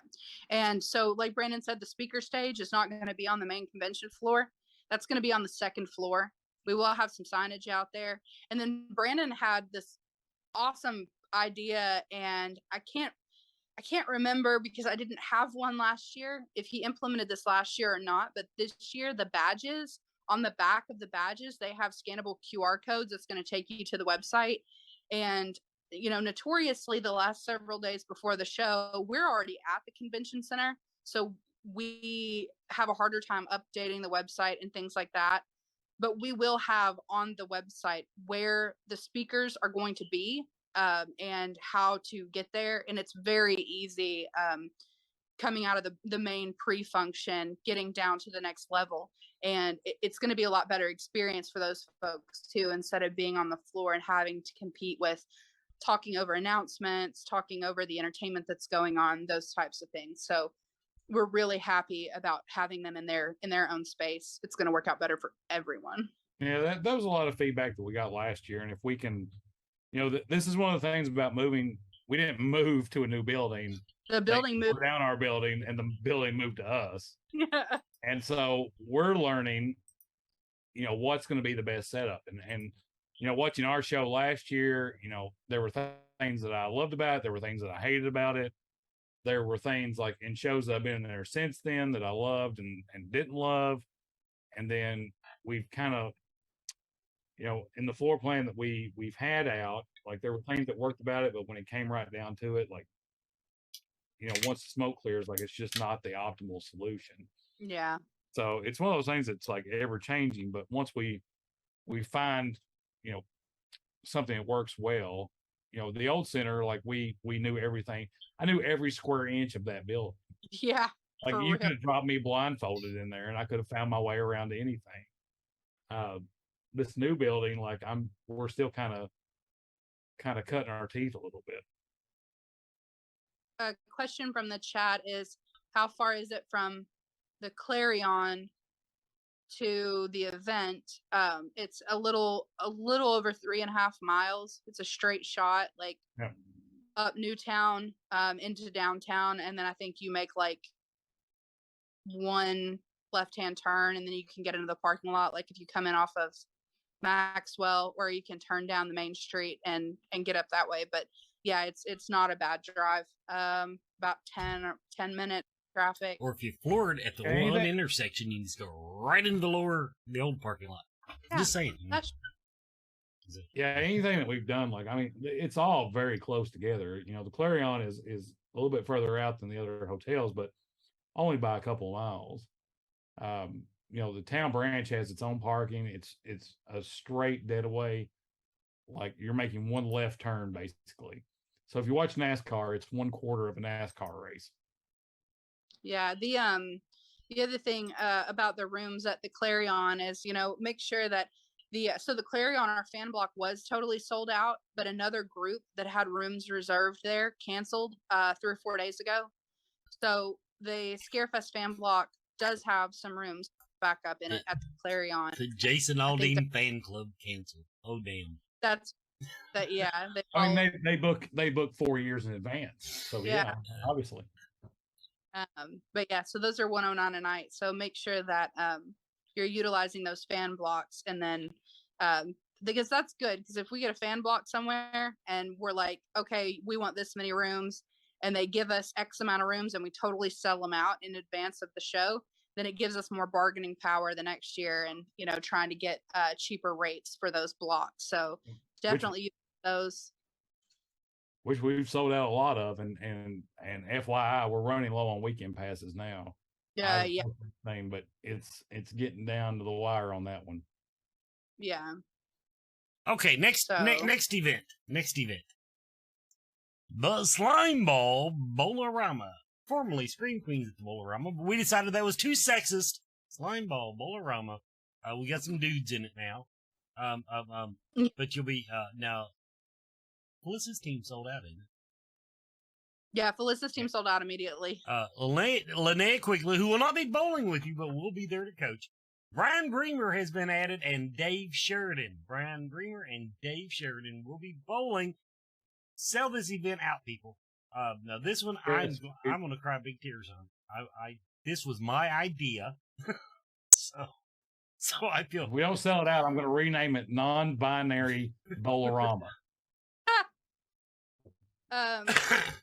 And so, like Brandon said, the speaker stage is not going to be on the main convention floor. That's going to be on the second floor. We will have some signage out there. And then Brandon had this awesome idea, and I can't remember because I didn't have one last year, if he implemented this last year or not, but this year, the badges, on the back of the badges, they have scannable QR codes that's going to take you to the website. And notoriously, the last several days before the show, we're already at the convention center. So we have a harder time updating the website and things like that. But we will have on the website where the speakers are going to be and how to get there. And it's very easy coming out of the main pre-function, getting down to the next level. And it's going to be a lot better experience for those folks too, instead of being on the floor and having to compete with talking over announcements, talking over the entertainment that's going on, those types of things. So we're really happy about having them in their own space. It's going to work out better for everyone. Yeah, that was a lot of feedback that we got last year. And if we can, this is one of the things about moving. We didn't move to a new building. The building moved down our building, and the building moved to us. Yeah. And so we're learning, what's going to be the best setup. And watching our show last year, there were things that I loved about it. There were things that I hated about it. There were things like in shows that I've been in there since then that I loved and didn't love. And then we've kind of, in the floor plan that we've had out, like there were things that worked about it, but when it came right down to it, like, once the smoke clears, like it's just not the optimal solution. Yeah. So it's one of those things that's like ever changing. But once we find, something that works well, the old center, like we knew everything. I knew every square inch of that building. Yeah. Like you could have dropped me blindfolded in there and I could have found my way around to anything. This new building, like we're still kind of cutting our teeth a little bit. A question from the chat is, how far is it from the Clarion to the event? It's a little over 3.5 miles. It's a straight shot, like up Newtown, into downtown. And then I think you make like one left-hand turn and then you can get into the parking lot. Like if you come in off of Maxwell, or you can turn down the main street and get up that way. But yeah, it's not a bad drive. About 10 minutes traffic. Or if you floored at the one intersection, you can just go right into the old parking lot. Yeah, just saying. Yeah, anything that we've done, like, I mean, it's all very close together. The Clarion is a little bit further out than the other hotels, but only by a couple of miles. The town branch has its own parking. It's a straight dead away. Like you're making one left turn basically. So if you watch NASCAR, it's 1/4 of a NASCAR race. Yeah. The other thing about the rooms at the Clarion is, make sure that the Clarion, our fan block, was totally sold out, but another group that had rooms reserved there canceled 3 or 4 days ago. So the Scarefest fan block does have some rooms back up in it at the Clarion. The Jason Aldean fan club canceled. Oh damn. Yeah. I mean, they book 4 years in advance. So yeah obviously. But yeah, so those are $109 a night. So make sure that you're utilizing those fan blocks, and then because that's good. Because if we get a fan block somewhere and we're like, okay, we want this many rooms, and they give us X amount of rooms, and we totally sell them out in advance of the show, then it gives us more bargaining power the next year, and trying to get cheaper rates for those blocks. So definitely use those. Which we've sold out a lot of, and FYI, we're running low on weekend passes now. Yeah. But it's getting down to the wire on that one. Yeah. Okay, next event. The Slime Ball Bolorama, formerly Scream Queens at the Bolorama, but we decided that was too sexist. Slime Ball Bolorama. We got some dudes in it now. But you'll be now. Felicia's team sold out, isn't it? Yeah, Felicia's team sold out immediately. Linnea Quigley, who will not be bowling with you, but will be there to coach. Brian Bremer has been added, and Dave Sheridan. Brian Bremer and Dave Sheridan will be bowling. Sell this event out, people. Now this one, I'm going to cry big tears on. This was my idea. So I feel. If we don't sell it out, I'm going to rename it Non-Binary Bolorama.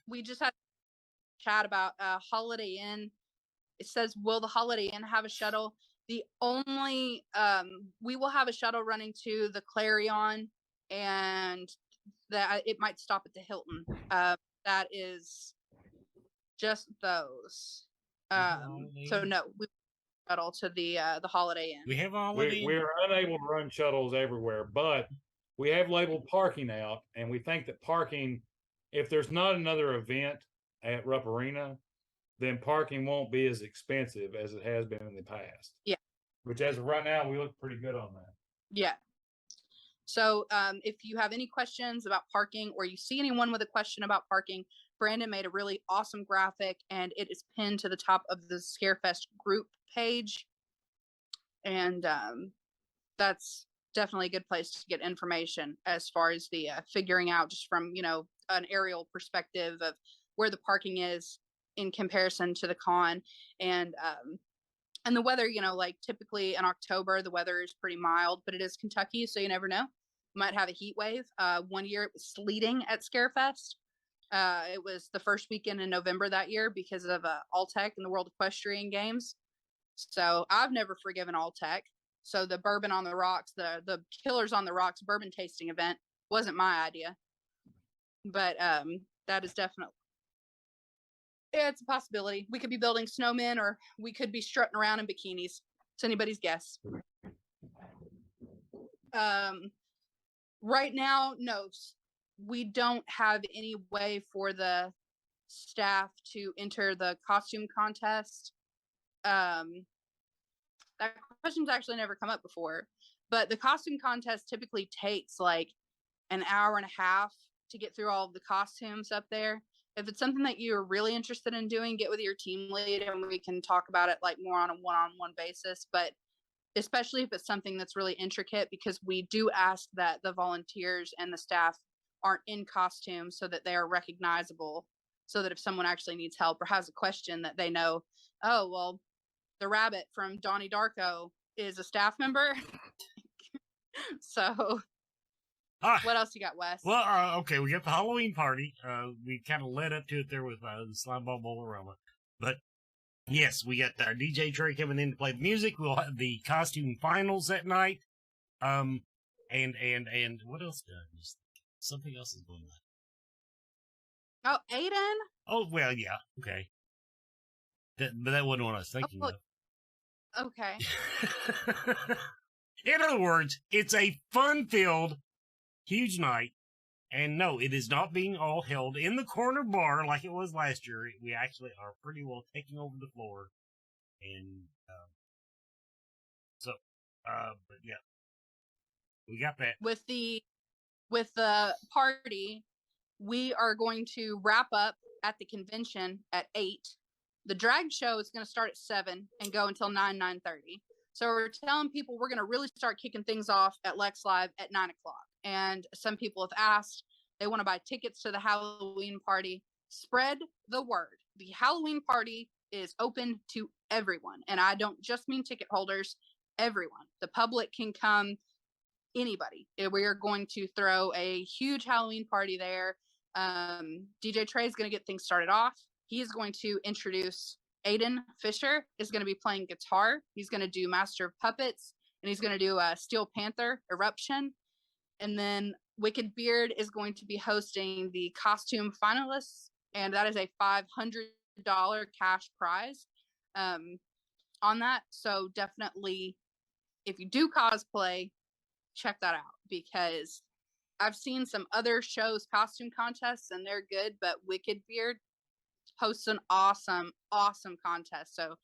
We just had a chat about Holiday Inn. It says, will the Holiday Inn have a shuttle? The only we will have a shuttle running to the Clarion, and that it might stop at the Hilton. That is just those. So no, we shuttle to the Holiday Inn. We have a Holiday Inn. We are unable to run shuttles everywhere, but we have labeled parking out, and we think that parking, if there's not another event at Rupp Arena, then parking won't be as expensive as it has been in the past. Yeah. Which as of right now, we look pretty good on that. Yeah. So if you have any questions about parking, or you see anyone with a question about parking, Brandon made a really awesome graphic, and it is pinned to the top of the Scarefest group page. And that's definitely a good place to get information as far as the figuring out just from, an aerial perspective of where the parking is in comparison to the con. And the weather, like typically in October, the weather is pretty mild, but it is Kentucky, so you never know. Might have a heat wave. One year it was sleeting at Scarefest. It was the first weekend in November that year because of Alltech and the World Equestrian Games. So I've never forgiven Alltech. So the Bourbon on the Rocks, the Killers on the Rocks bourbon tasting event wasn't my idea. But that is definitely, it's a possibility. We could be building snowmen, or we could be strutting around in bikinis. It's anybody's guess. Right now, no, we don't have any way for the staff to enter the costume contest. That question's actually never come up before, but the costume contest typically takes like an hour and a half to get through all of the costumes up there. If it's something that you're really interested in doing, get with your team lead and we can talk about it like more on a one-on-one basis. But especially if it's something that's really intricate, because we do ask that the volunteers and the staff aren't in costume so that they are recognizable, so that if someone actually needs help or has a question, that they know, oh, well, the rabbit from Donnie Darko is a staff member. So what else you got, Wes? Well, okay, we got the Halloween party. We kind of led up to it there with the Slime Ball Bolorama. But yes, we got DJ Trey coming in to play the music. We'll have the costume finals that night. And what else? Something else is going Oh, on. Aiden? Oh, well, yeah, okay. But that wasn't what I was thinking of. Okay. In other words, it's a fun-filled, huge night. And no, it is not being all held in the corner bar like it was last year. We actually are pretty well taking over the floor. And but yeah, we got that. With the party, we are going to wrap up at the convention at 8. The drag show is going to start at 7 and go until 9:30. So we're telling people we're going to really start kicking things off at Lex Live at 9 o'clock. And some people have asked, they want to buy tickets to the Halloween party. Spread the word. The Halloween party is open to everyone. And I don't just mean ticket holders, everyone. The public can come, anybody. We are going to throw a huge Halloween party there. DJ Trey is going to get things started off. He is going to introduce Aiden Fisher, is going to be playing guitar. He's going to do Master of Puppets, and he's going to do a Steel Panther Eruption. And then Wicked Beard is going to be hosting the costume finalists, and that is a $500 cash prize on that. So definitely, if you do cosplay, check that out, because I've seen some other shows costume contests and they're good, but Wicked Beard hosts an awesome contest. So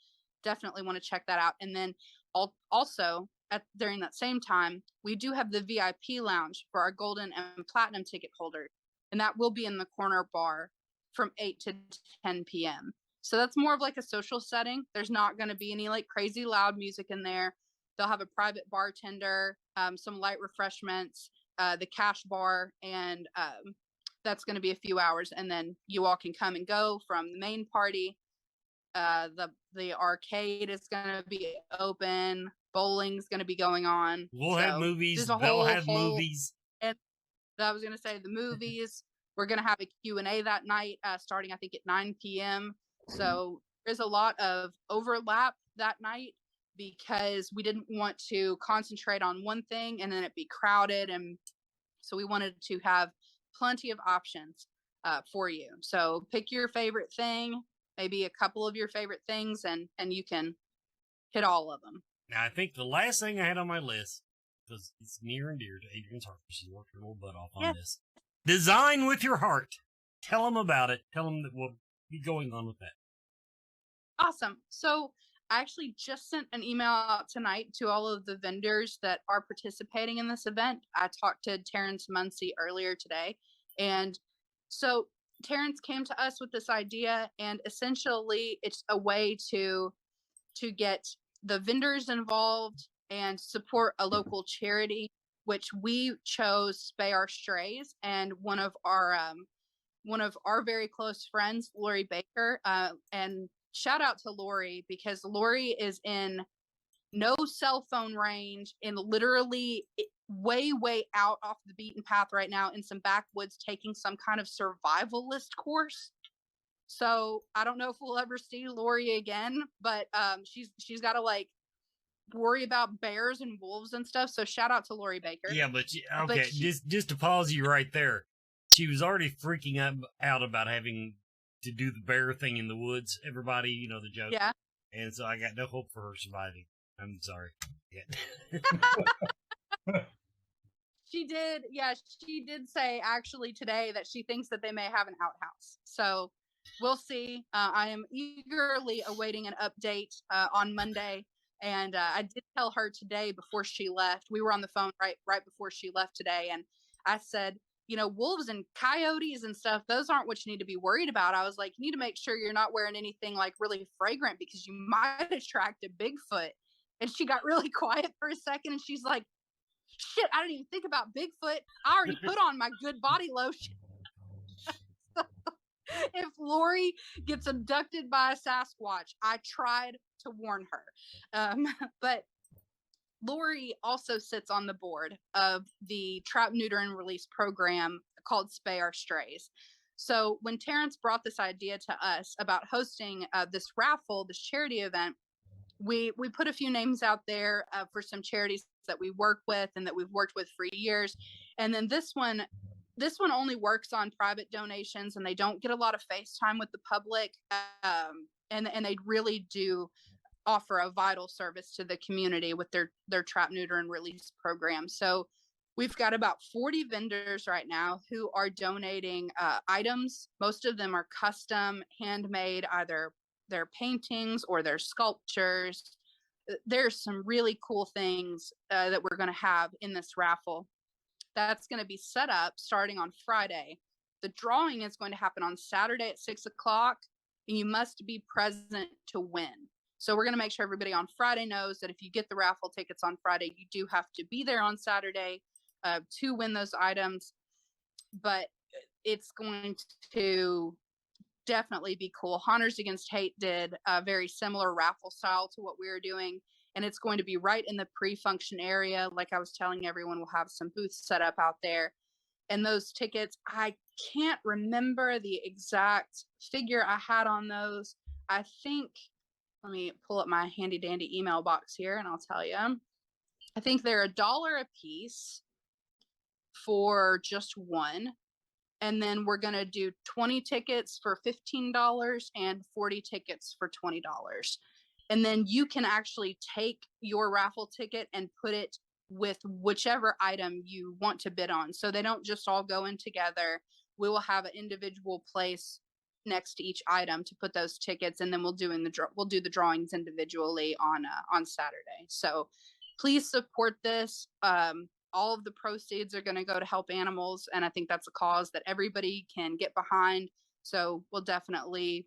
definitely want to check that out. And then also during that same time, we do have the VIP lounge for our golden and platinum ticket holders, and that will be in the corner bar from 8 to 10 p.m. So that's more of like a social setting. There's not going to be any like crazy loud music in there. They'll have a private bartender, some light refreshments, the cash bar, and that's going to be a few hours. And then you all can come and go from the main party. The arcade is going to be open. Bowling's going to be going on. We'll have movies. They'll have movies. And I was going to say the movies. We're going to have a Q&A that night, starting I think at 9 p.m. So there's a lot of overlap that night, because we didn't want to concentrate on one thing and then it be crowded. And so we wanted to have plenty of options for you. So pick your favorite thing, maybe a couple of your favorite things, and you can hit all of them. Now, I think the last thing I had on my list, because it's near and dear to Adrian's heart, she worked her little butt off on this. Design with your heart. Tell them about it. Tell them that we'll be going on with that. Awesome. So I actually just sent an email out tonight to all of the vendors that are participating in this event. I talked to Terrence Muncie earlier today. And so Terrence came to us with this idea, and essentially it's a way to get the vendors involved, and support a local charity, which we chose Spay Our Strays, and one of our very close friends, Lori Baker, and shout out to Lori, because Lori is in no cell phone range and literally way out off the beaten path right now in some backwoods taking some kind of survivalist course. So I don't know if we'll ever see Lori again, but she's got to like worry about bears and wolves and stuff. So shout out to Lori Baker. Yeah, but just to pause you right there. She was already freaking out about having to do the bear thing in the woods. Everybody, you know the joke. Yeah. And so I got no hope for her surviving. I'm sorry. Yeah. She did say actually today that she thinks that they may have an outhouse. So we'll see. I am eagerly awaiting an update on Monday. And I did tell her today before she left. We were on the phone right before she left today. And I said, you know, wolves and coyotes and stuff, those aren't what you need to be worried about. I was like, you need to make sure you're not wearing anything like really fragrant because you might attract a Bigfoot. And she got really quiet for a second and she's like, shit, I didn't even think about Bigfoot. I already put on my good body lotion. So, if Lori gets abducted by a Sasquatch, I tried to warn her. But Lori also sits on the board of the trap, neuter, and release program called Spay Our Strays. So when Terrence brought this idea to us about hosting this raffle, this charity event, we put a few names out there for some charities that we work with and that we've worked with for years. And then this one only works on private donations, and they don't get a lot of face time with the public. And they really do offer a vital service to the community with their trap, neuter, and release program. So we've got about 40 vendors right now who are donating items. Most of them are custom, handmade, either their paintings or their sculptures. There's some really cool things that we're going to have in this raffle. That's going to be set up starting on Friday. The drawing is going to happen on Saturday at 6:00, and you must be present to win. So we're going to make sure everybody on Friday knows that if you get the raffle tickets on Friday, you do have to be there on Saturday to win those items. But it's going to definitely be cool. Hunters Against Hate did a very similar raffle style to what we were doing. And it's going to be right in the pre-function area. Like I was telling everyone, we'll have some booths set up out there. And those tickets, I can't remember the exact figure I had on those. I think, let me pull up my handy dandy email box here and I'll tell you. I think they're $1 a piece for just one. And then we're going to do 20 tickets for $15 and 40 tickets for $20. And then you can actually take your raffle ticket and put it with whichever item you want to bid on. So they don't just all go in together. We will have an individual place next to each item to put those tickets, and then we'll do the drawings individually on Saturday. So please support this. All of the proceeds are going to go to help animals, and I think that's a cause that everybody can get behind. So we'll definitely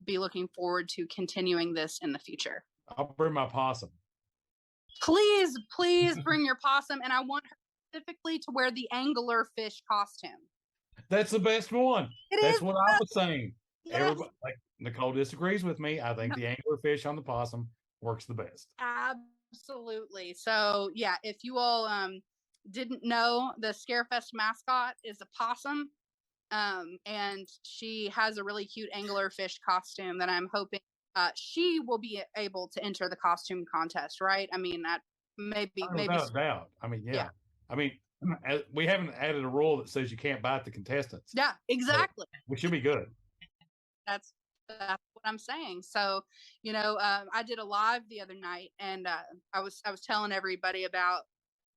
be looking forward to continuing this in the future. I'll bring my possum. Please bring your possum, and I want her specifically to wear the angler fish costume. That's the best one. That's what I was saying. Yes. Everybody, like Nicole disagrees with me. I think the angler fish on the possum works the best. Absolutely. So yeah, if you all didn't know, the Scarefest mascot is a possum. And she has a really cute anglerfish costume that I'm hoping she will be able to enter the costume contest, right? I mean, that maybe without doubt. I mean, yeah. I mean, we haven't added a rule that says you can't bite the contestants. Yeah, exactly. So we should be good. That's what I'm saying. So, you know, I did a live the other night, and I was telling everybody about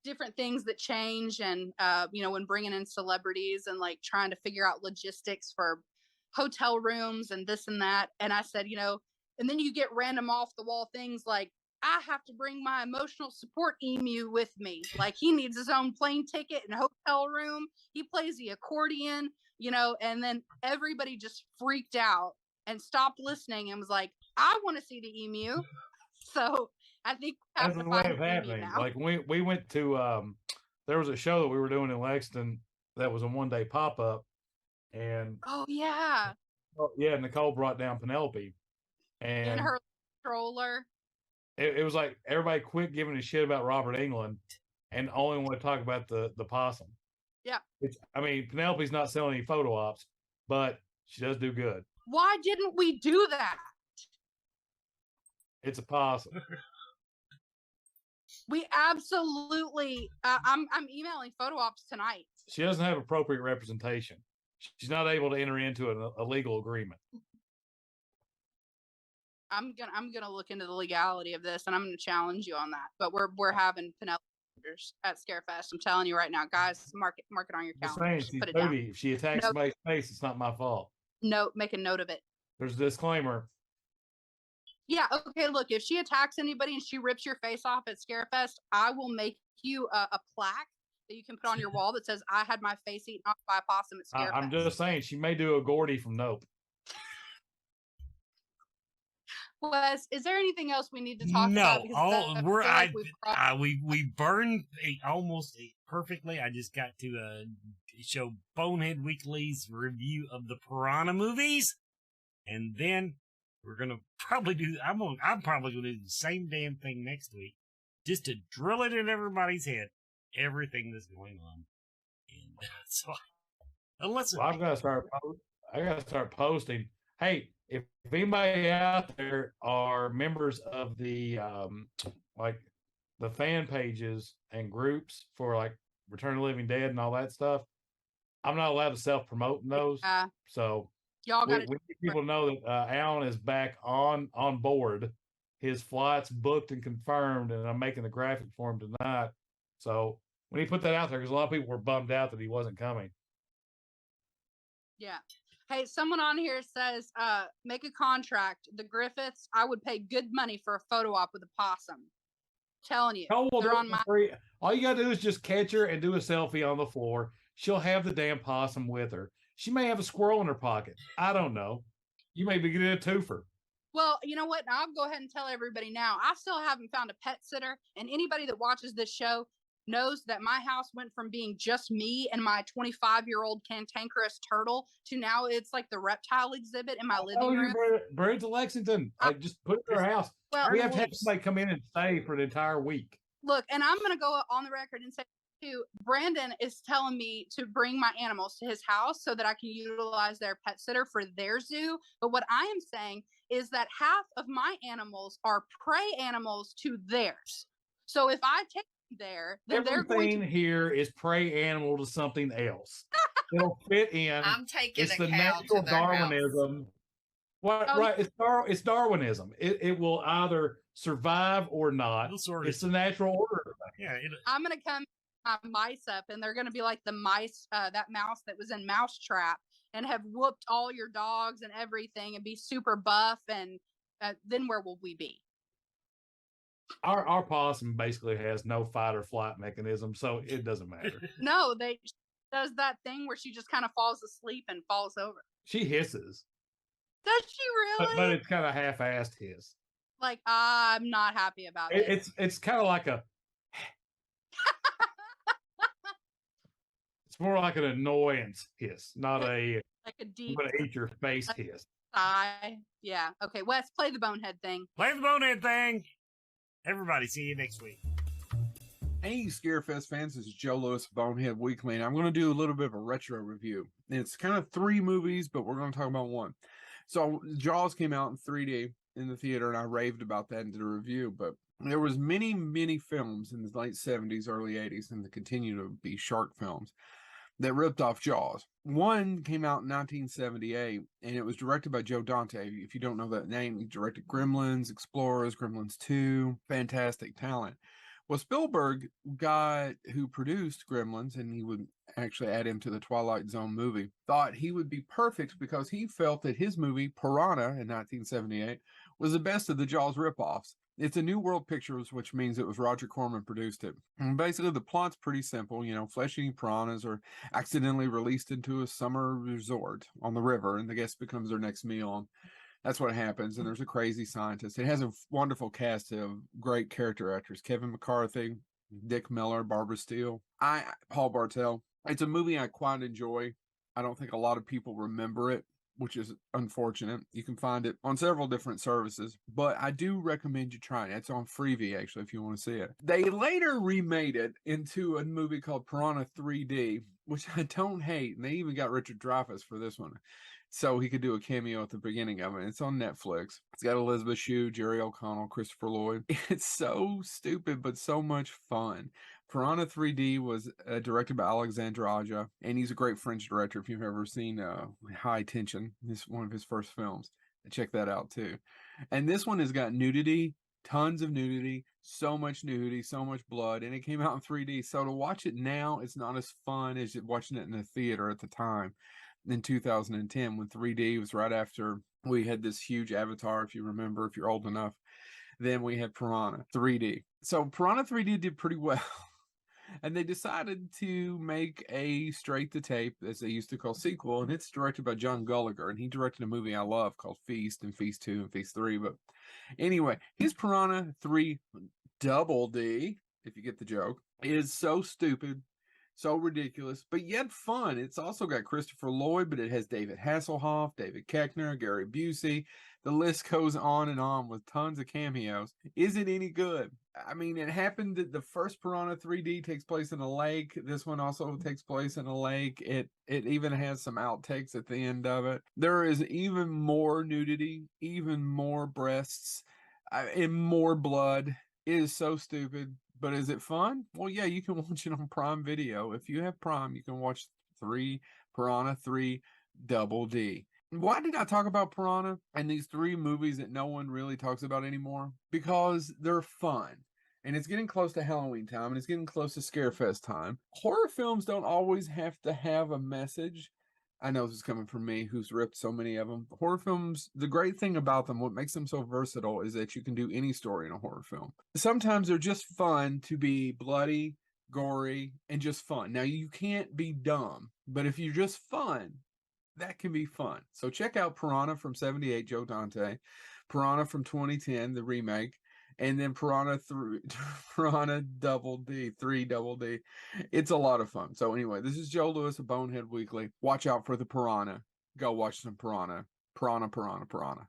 different things that change, and you know, when bringing in celebrities and like trying to figure out logistics for hotel rooms and this and that. And I said, you know, and then you get random off the wall things like, I have to bring my emotional support emu with me. Like, he needs his own plane ticket and hotel room. He plays the accordion, you know, and then everybody just freaked out and stopped listening and was like, I want to see the emu. So I think we have That's to the way find of Mimi happening. now. Like we went to there was a show that we were doing in Lexington that was a 1-day pop up, and Oh yeah, Nicole brought down Penelope, in and her stroller. it was like everybody quit giving a shit about Robert England and only want to talk about the possum. Yeah. I mean, Penelope's not selling any photo ops, but she does do good. Why didn't we do that? It's a possum. We absolutely. I'm emailing photo ops tonight. She doesn't have appropriate representation. She's not able to enter into a legal agreement. I'm gonna look into the legality of this, and I'm gonna challenge you on that. But we're having Penelope at Scarefest. I'm telling you right now, guys. Mark it on your calendar. She's Put it down. if she attacks somebody's face, it's not my fault. Note, make a note of it. There's a disclaimer. Yeah, okay, look, if she attacks anybody and she rips your face off at Scarefest, I will make you a plaque that you can put on your wall that says, I had my face eaten off by a possum at Scarefest. I'm just saying, she may do a Gordy from Nope. Wes, is there anything else we need to talk about? No, we burned almost perfectly. I just got to show Bonehead Weekly's review of the Piranha movies, and then we're gonna probably do. I'm probably gonna do the same damn thing next week, just to drill it in everybody's head, everything that's going on. And so, unless I gotta start posting. Hey, if anybody out there are members of the like the fan pages and groups for like Return of the Living Dead and all that stuff, I'm not allowed to self promote in those. So y'all got we need people to know that Alan is back on board. His flight's booked and confirmed, and I'm making the graphic for him tonight. So when he put that out there, because a lot of people were bummed out that he wasn't coming. Yeah. Hey, someone on here says, make a contract. The Griffiths, I would pay good money for a photo op with a possum. I'm telling you. They're on my... All you got to do is just catch her and do a selfie on the floor. She'll have the damn possum with her. She may have a squirrel in her pocket. I don't know. You may be getting a twofer. Well, you know what? I'll go ahead and tell everybody now. I still haven't found a pet sitter. And anybody that watches this show knows that my house went from being just me and my 25-year-old cantankerous turtle to now it's like the reptile exhibit in my living room. Bring it to Lexington. I just put it in our house. Well, we have to have somebody come in and stay for an entire week. Look, and I'm going to go on the record and say, too, Brandon is telling me to bring my animals to his house so that I can utilize their pet sitter for their zoo. But what I am saying is that half of my animals are prey animals to theirs. So if I take there, then they're going to... here is prey animal to something else. It'll fit in. I'm taking it's a the cow natural to their Darwinism. house. What? Oh, right? It's Darwinism. It will either survive or not. It's the natural order. Yeah. I'm gonna come my mice up, and they're gonna be like the mice, that mouse that was in Mousetrap, and have whooped all your dogs and everything, and be super buff. And then where will we be? Our possum basically has no fight or flight mechanism, so it doesn't matter. No, she does that thing where she just kind of falls asleep and falls over. She hisses. Does she really? But it's kind of half-assed hiss. Like, I'm not happy about it. It's kind of like a... It's more like an annoyance hiss, not a... Like a deep... I'm going to eat your face hiss. Sigh. Yeah. Okay, Wes, play the bonehead thing. Play the bonehead thing! Everybody, see you next week. Hey, Scarefest fans, this is Joe Lewis, Bonehead Weekly, and I'm going to do a little bit of a retro review. And it's kind of 3 movies, but we're going to talk about one. So, Jaws came out in 3D in the theater, and I raved about that and did a review, but there was many, many films in the late 70s, early 80s, and they continue to be shark films that ripped off Jaws. One came out in 1978, and it was directed by Joe Dante. If you don't know that name, he directed Gremlins, Explorers, Gremlins 2, fantastic talent. Well, Spielberg, who produced Gremlins, and he would actually add him to the Twilight Zone movie, thought he would be perfect because he felt that his movie, Piranha, in 1978, was the best of the Jaws ripoffs. It's a New World Pictures, which means it was Roger Corman produced it. And basically, the plot's pretty simple. Flesh-eating piranhas are accidentally released into a summer resort on the river, and the guest becomes their next meal. That's what happens. And there's a crazy scientist. It has a wonderful cast of great character actors: Kevin McCarthy, Dick Miller, Barbara Steele, Paul Bartel. It's a movie I quite enjoy. I don't think a lot of people remember it, which is unfortunate. You can find it on several different services, but I do recommend you try it. It's on Freevee, actually, if you want to see it. They later remade it into a movie called Piranha 3D, which I don't hate. And they even got Richard Dreyfuss for this one, so he could do a cameo at the beginning of it. It's on Netflix. It's got Elizabeth Shue, Jerry O'Connell, Christopher Lloyd. It's so stupid, but so much fun. Piranha 3D was directed by Alexandre Aja, and he's a great French director. If you've ever seen High Tension, this is one of his first films. Check that out too. And this one has got nudity, tons of nudity, so much blood, and it came out in 3D. So to watch it now, it's not as fun as watching it in the theater at the time in 2010, when 3D was right after we had this huge Avatar, if you remember, if you're old enough. Then we had Piranha 3D. So Piranha 3D did pretty well. And they decided to make a straight-to-tape, as they used to call, sequel, and it's directed by John Gallagher, and he directed a movie I love called Feast, and Feast 2, and Feast 3, but anyway, his Piranha 3 Double D, if you get the joke, is so stupid, so ridiculous, but yet fun. It's also got Christopher Lloyd, but it has David Hasselhoff, David Koechner, Gary Busey. The list goes on with tons of cameos. Is it any good? I mean, it happened that the first Piranha 3D takes place in a lake. This one also takes place in a lake. It even has some outtakes at the end of it. There is even more nudity, even more breasts, and more blood. It is so stupid. But is it fun? Well, yeah, you can watch it on Prime Video. If you have Prime, you can watch Piranha 3 Double D. Why did I talk about Piranha and these three movies that no one really talks about anymore? Because they're fun. And it's getting close to Halloween time, and it's getting close to Scarefest time. Horror films don't always have to have a message. I know this is coming from me, who's ripped so many of them. Horror films, the great thing about them, what makes them so versatile, is that you can do any story in a horror film. Sometimes they're just fun to be bloody, gory, and just fun. Now, you can't be dumb, but if you're just fun, that can be fun. So check out Piranha from 78, Joe Dante, Piranha from 2010, the remake, and then Piranha Double D, 3 Double D. It's a lot of fun. So anyway, this is Joe Lewis of Bonehead Weekly. Watch out for the Piranha. Go watch some Piranha. Piranha.